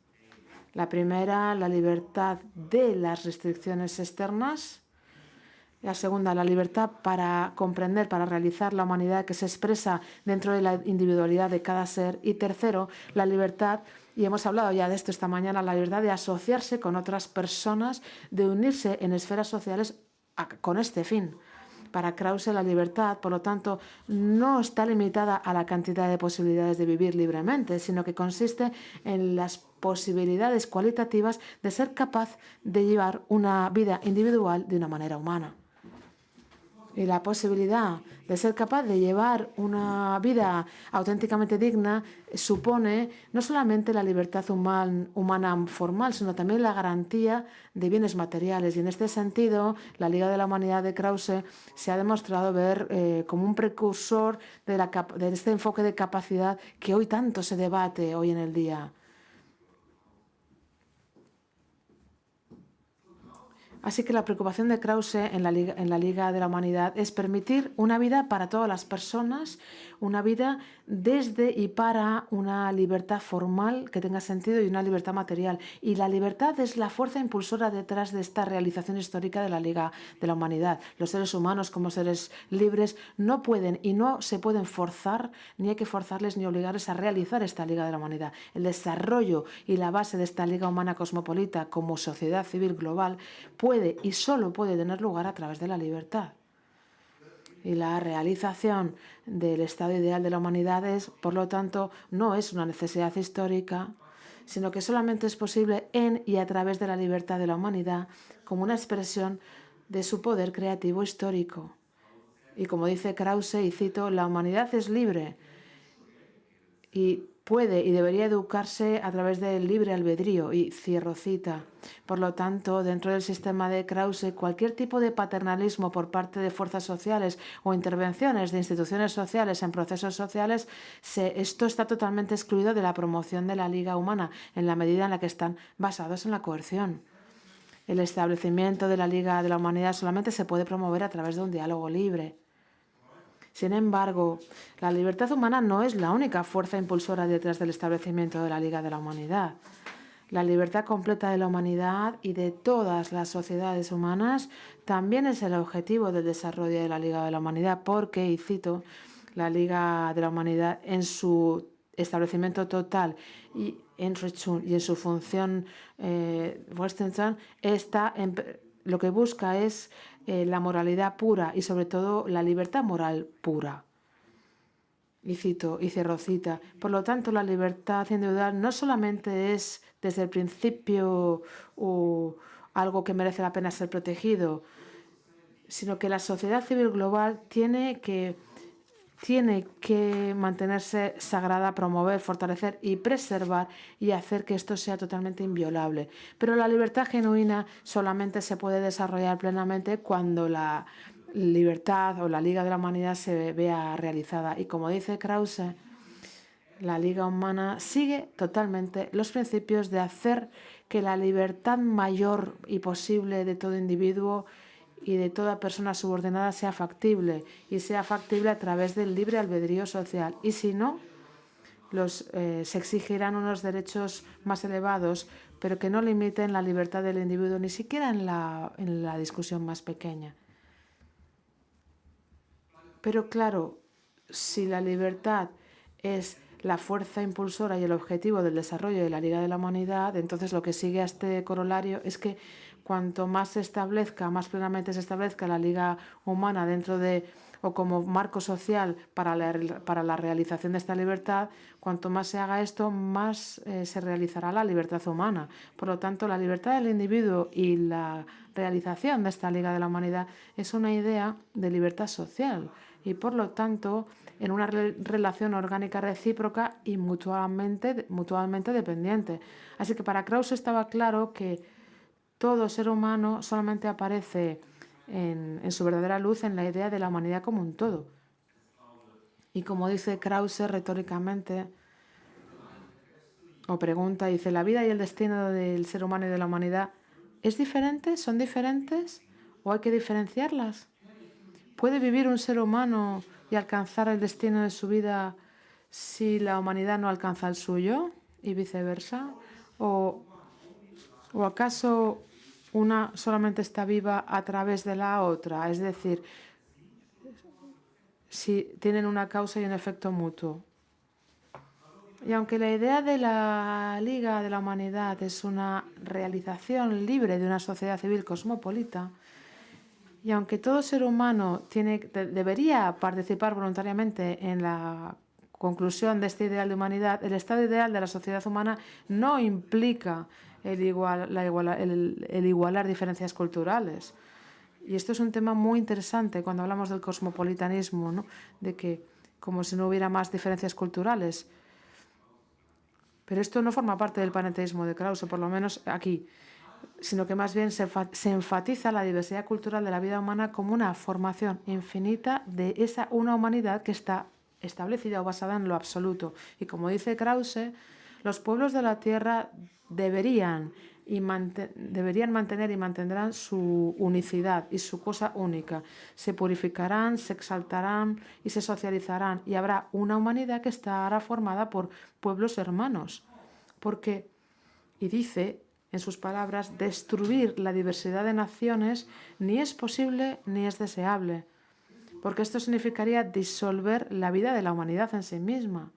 La primera, la libertad de las restricciones externas. La segunda, la libertad para comprender, para realizar la humanidad que se expresa dentro de la individualidad de cada ser. Y tercero, la libertad, y hemos hablado ya de esto esta mañana, la libertad de asociarse con otras personas, de unirse en esferas sociales con este fin. Para Krause, la libertad, por lo tanto, no está limitada a la cantidad de posibilidades de vivir libremente, sino que consiste en las posibilidades cualitativas de ser capaz de llevar una vida individual de una manera humana. Y la posibilidad de ser capaz de llevar una vida auténticamente digna supone no solamente la libertad humana formal, sino también la garantía de bienes materiales. Y en este sentido, la Liga de la Humanidad de Krause se ha demostrado ver como un precursor de este enfoque de capacidad que hoy tanto se debate hoy en el día. Así que la preocupación de Krause en la Liga de la Humanidad es permitir una vida para todas las personas, una vida desde y para una libertad formal que tenga sentido y una libertad material. Y la libertad es la fuerza impulsora detrás de esta realización histórica de la Liga de la Humanidad. Los seres humanos, como seres libres, no pueden y no se pueden forzar, ni hay que forzarles ni obligarles a realizar esta Liga de la Humanidad. El desarrollo y la base de esta Liga Humana Cosmopolita como sociedad civil global puede y solo puede tener lugar a través de la libertad. Y la realización del estado ideal de la humanidad por lo tanto, no es una necesidad histórica, sino que solamente es posible en y a través de la libertad de la humanidad como una expresión de su poder creativo histórico. Y como dice Krause, y cito, la humanidad es libre y puede y debería educarse a través del libre albedrío, y cierro cita. Por lo tanto, dentro del sistema de Krause, cualquier tipo de paternalismo por parte de fuerzas sociales o intervenciones de instituciones sociales en procesos sociales, esto está totalmente excluido de la promoción de la Liga Humana, en la medida en la que están basados en la coerción. El establecimiento de la Liga de la Humanidad solamente se puede promover a través de un diálogo libre. Sin embargo, la libertad humana no es la única fuerza impulsora detrás del establecimiento de la Liga de la Humanidad. La libertad completa de la humanidad y de todas las sociedades humanas también es el objetivo del desarrollo de la Liga de la Humanidad, porque, y cito, la Liga de la Humanidad en su establecimiento total y en su función lo que busca es la moralidad pura y sobre todo la libertad moral pura. Y cito, y cierro cita. Por lo tanto, la libertad individual no solamente es desde el principio algo que merece la pena ser protegido, sino que la sociedad civil global tiene que mantenerse sagrada, promover, fortalecer y preservar y hacer que esto sea totalmente inviolable. Pero la libertad genuina solamente se puede desarrollar plenamente cuando la libertad o la Liga de la Humanidad se vea realizada. Y como dice Krause, la Liga Humana sigue totalmente los principios de hacer que la libertad mayor y posible de todo individuo y de toda persona subordinada sea factible, y sea factible a través del libre albedrío social. Y si no, se exigirán unos derechos más elevados, pero que no limiten la libertad del individuo, ni siquiera en la discusión más pequeña. Pero claro, si la libertad es la fuerza impulsora y el objetivo del desarrollo de la Liga de la Humanidad, entonces lo que sigue a este corolario es que cuanto más plenamente se establezca la Liga Humana dentro de o como marco social para la realización de esta libertad, cuanto más se haga esto, más se realizará la libertad humana. Por lo tanto, la libertad del individuo y la realización de esta Liga de la Humanidad es una idea de libertad social y, por lo tanto, en una relación orgánica recíproca y mutuamente dependiente. Así que para Krause estaba claro que todo ser humano solamente aparece en su verdadera luz en la idea de la humanidad como un todo. Y como dice Krause retóricamente, o pregunta, dice, ¿la vida y el destino del ser humano y de la humanidad es diferente? ¿Son diferentes? ¿O hay que diferenciarlas? ¿Puede vivir un ser humano y alcanzar el destino de su vida si la humanidad no alcanza el suyo? ¿Y viceversa? ¿O acaso una solamente está viva a través de la otra? Es decir, si tienen una causa y un efecto mutuo. Y aunque la idea de la Liga de la Humanidad es una realización libre de una sociedad civil cosmopolita, y aunque todo ser humano debería participar voluntariamente en la conclusión de este ideal de humanidad, el estado ideal de la sociedad humana no implica el igualar diferencias culturales. Y esto es un tema muy interesante cuando hablamos del cosmopolitanismo, ¿no? De que como si no hubiera más diferencias culturales. Pero esto no forma parte del panenteísmo de Krause, por lo menos aquí, sino que más bien se enfatiza la diversidad cultural de la vida humana como una formación infinita de una humanidad que está establecida o basada en lo absoluto. Y como dice Krause, los pueblos de la Tierra deberían mantener y mantendrán su unicidad y su cosa única. Se purificarán, se exaltarán y se socializarán. Y habrá una humanidad que estará formada por pueblos hermanos. Porque, y dice en sus palabras, destruir la diversidad de naciones ni es posible ni es deseable. Porque esto significaría disolver la vida de la humanidad en sí misma.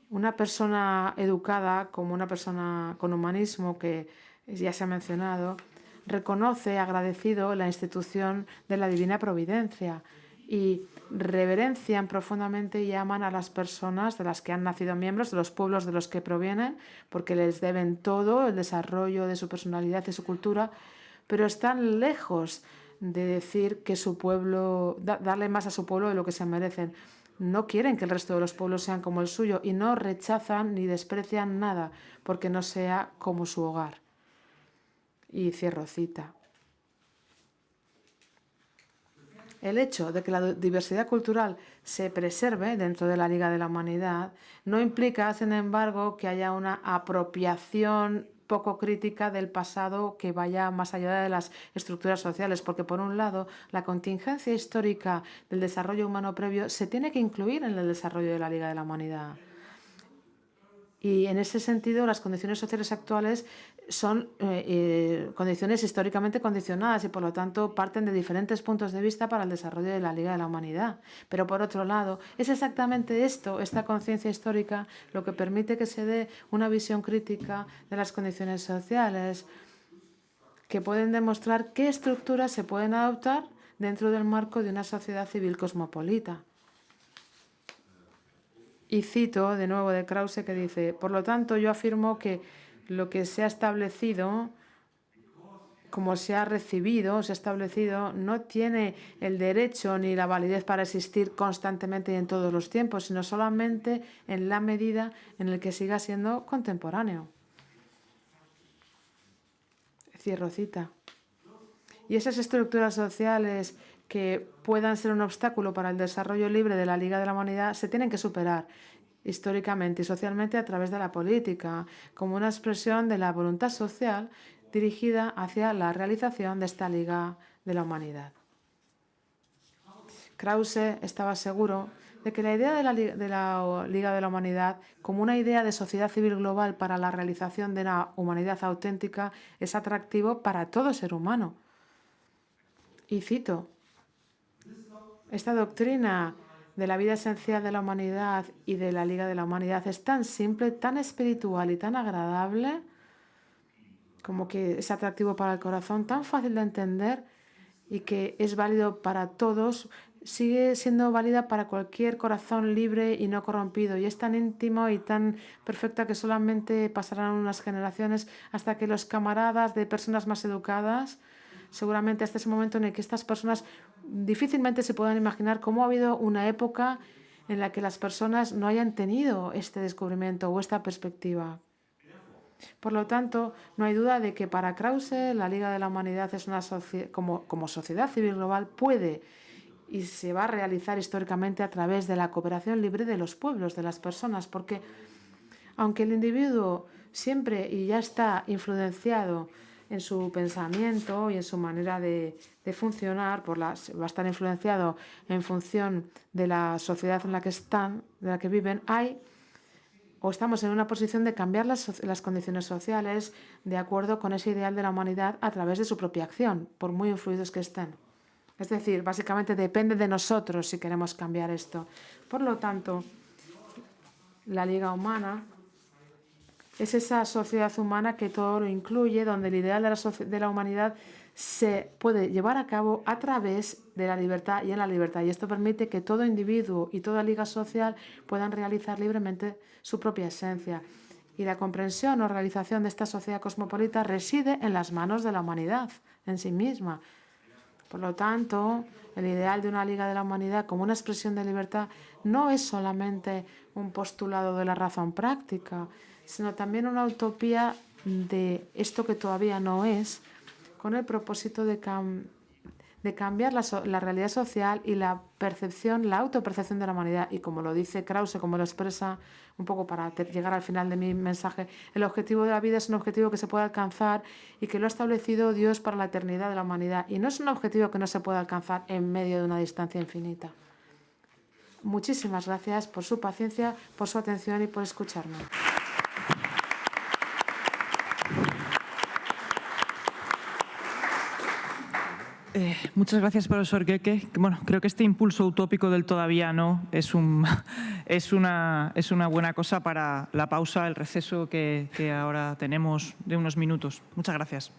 Una persona educada, como una persona con humanismo, que ya se ha mencionado, reconoce agradecido la institución de la divina providencia y reverencian profundamente y aman a las personas de las que han nacido miembros, de los pueblos de los que provienen, porque les deben todo, el desarrollo de su personalidad y su cultura, pero están lejos de decir que su pueblo, darle más a su pueblo de lo que se merecen. No quieren que el resto de los pueblos sean como el suyo y no rechazan ni desprecian nada porque no sea como su hogar. Y cierro cita. El hecho de que la diversidad cultural se preserve dentro de la Liga de la Humanidad no implica, sin embargo, que haya una apropiación poco crítica del pasado que vaya más allá de las estructuras sociales, porque por un lado la contingencia histórica del desarrollo humano previo se tiene que incluir en el desarrollo de la Liga de la Humanidad. Y en ese sentido, las condiciones sociales actuales son condiciones históricamente condicionadas y, por lo tanto, parten de diferentes puntos de vista para el desarrollo de la Liga de la Humanidad. Pero, por otro lado, es exactamente esto, esta conciencia histórica, lo que permite que se dé una visión crítica de las condiciones sociales, que pueden demostrar qué estructuras se pueden adoptar dentro del marco de una sociedad civil cosmopolita. Y cito de nuevo de Krause, que dice: por lo tanto, yo afirmo que lo que se ha establecido, como se ha recibido, se ha establecido, no tiene el derecho ni la validez para existir constantemente y en todos los tiempos, sino solamente en la medida en la que siga siendo contemporáneo. Cierro cita. Y esas estructuras sociales que puedan ser un obstáculo para el desarrollo libre de la Liga de la Humanidad se tienen que superar históricamente y socialmente a través de la política, como una expresión de la voluntad social dirigida hacia la realización de esta Liga de la Humanidad. Krause estaba seguro de que la idea de la Liga de la Humanidad como una idea de sociedad civil global para la realización de una humanidad auténtica es atractivo para todo ser humano. Y cito: esta doctrina de la vida esencial de la humanidad y de la Liga de la Humanidad es tan simple, tan espiritual y tan agradable, como que es atractivo para el corazón, tan fácil de entender y que es válido para todos, sigue siendo válida para cualquier corazón libre y no corrompido, y es tan íntimo y tan perfecta que solamente pasarán unas generaciones hasta que los camaradas de personas más educadas, seguramente hasta ese momento en el que estas personas difícilmente se puedan imaginar cómo ha habido una época en la que las personas no hayan tenido este descubrimiento o esta perspectiva. Por lo tanto, no hay duda de que para Krause la Liga de la Humanidad es una como sociedad civil global puede y se va a realizar históricamente a través de la cooperación libre de los pueblos, de las personas, porque aunque el individuo siempre y ya está influenciado en su pensamiento y en su manera de funcionar, va a estar influenciado en función de la sociedad en la que están, de la que viven, estamos en una posición de cambiar las condiciones sociales de acuerdo con ese ideal de la humanidad a través de su propia acción, por muy influidos que estén. Es decir, básicamente depende de nosotros si queremos cambiar esto. Por lo tanto, la Liga Humana es esa sociedad humana que todo lo incluye, donde el ideal de la humanidad se puede llevar a cabo a través de la libertad y en la libertad. Y esto permite que todo individuo y toda liga social puedan realizar libremente su propia esencia. Y la comprensión o realización de esta sociedad cosmopolita reside en las manos de la humanidad en sí misma. Por lo tanto, el ideal de una Liga de la Humanidad como una expresión de libertad no es solamente un postulado de la razón práctica, sino también una utopía de esto que todavía no es, con el propósito de cambiar la realidad social y la autopercepción de la humanidad. Y como lo dice Krause, como lo expresa un poco para llegar al final de mi mensaje, el objetivo de la vida es un objetivo que se puede alcanzar y que lo ha establecido Dios para la eternidad de la humanidad. Y no es un objetivo que no se pueda alcanzar en medio de una distancia infinita. Muchísimas gracias por su paciencia, por su atención y por escucharme. Muchas gracias, profesor Geke. Bueno, creo que este impulso utópico del todavía no es una buena cosa para la pausa, el receso que ahora tenemos de unos minutos. Muchas gracias.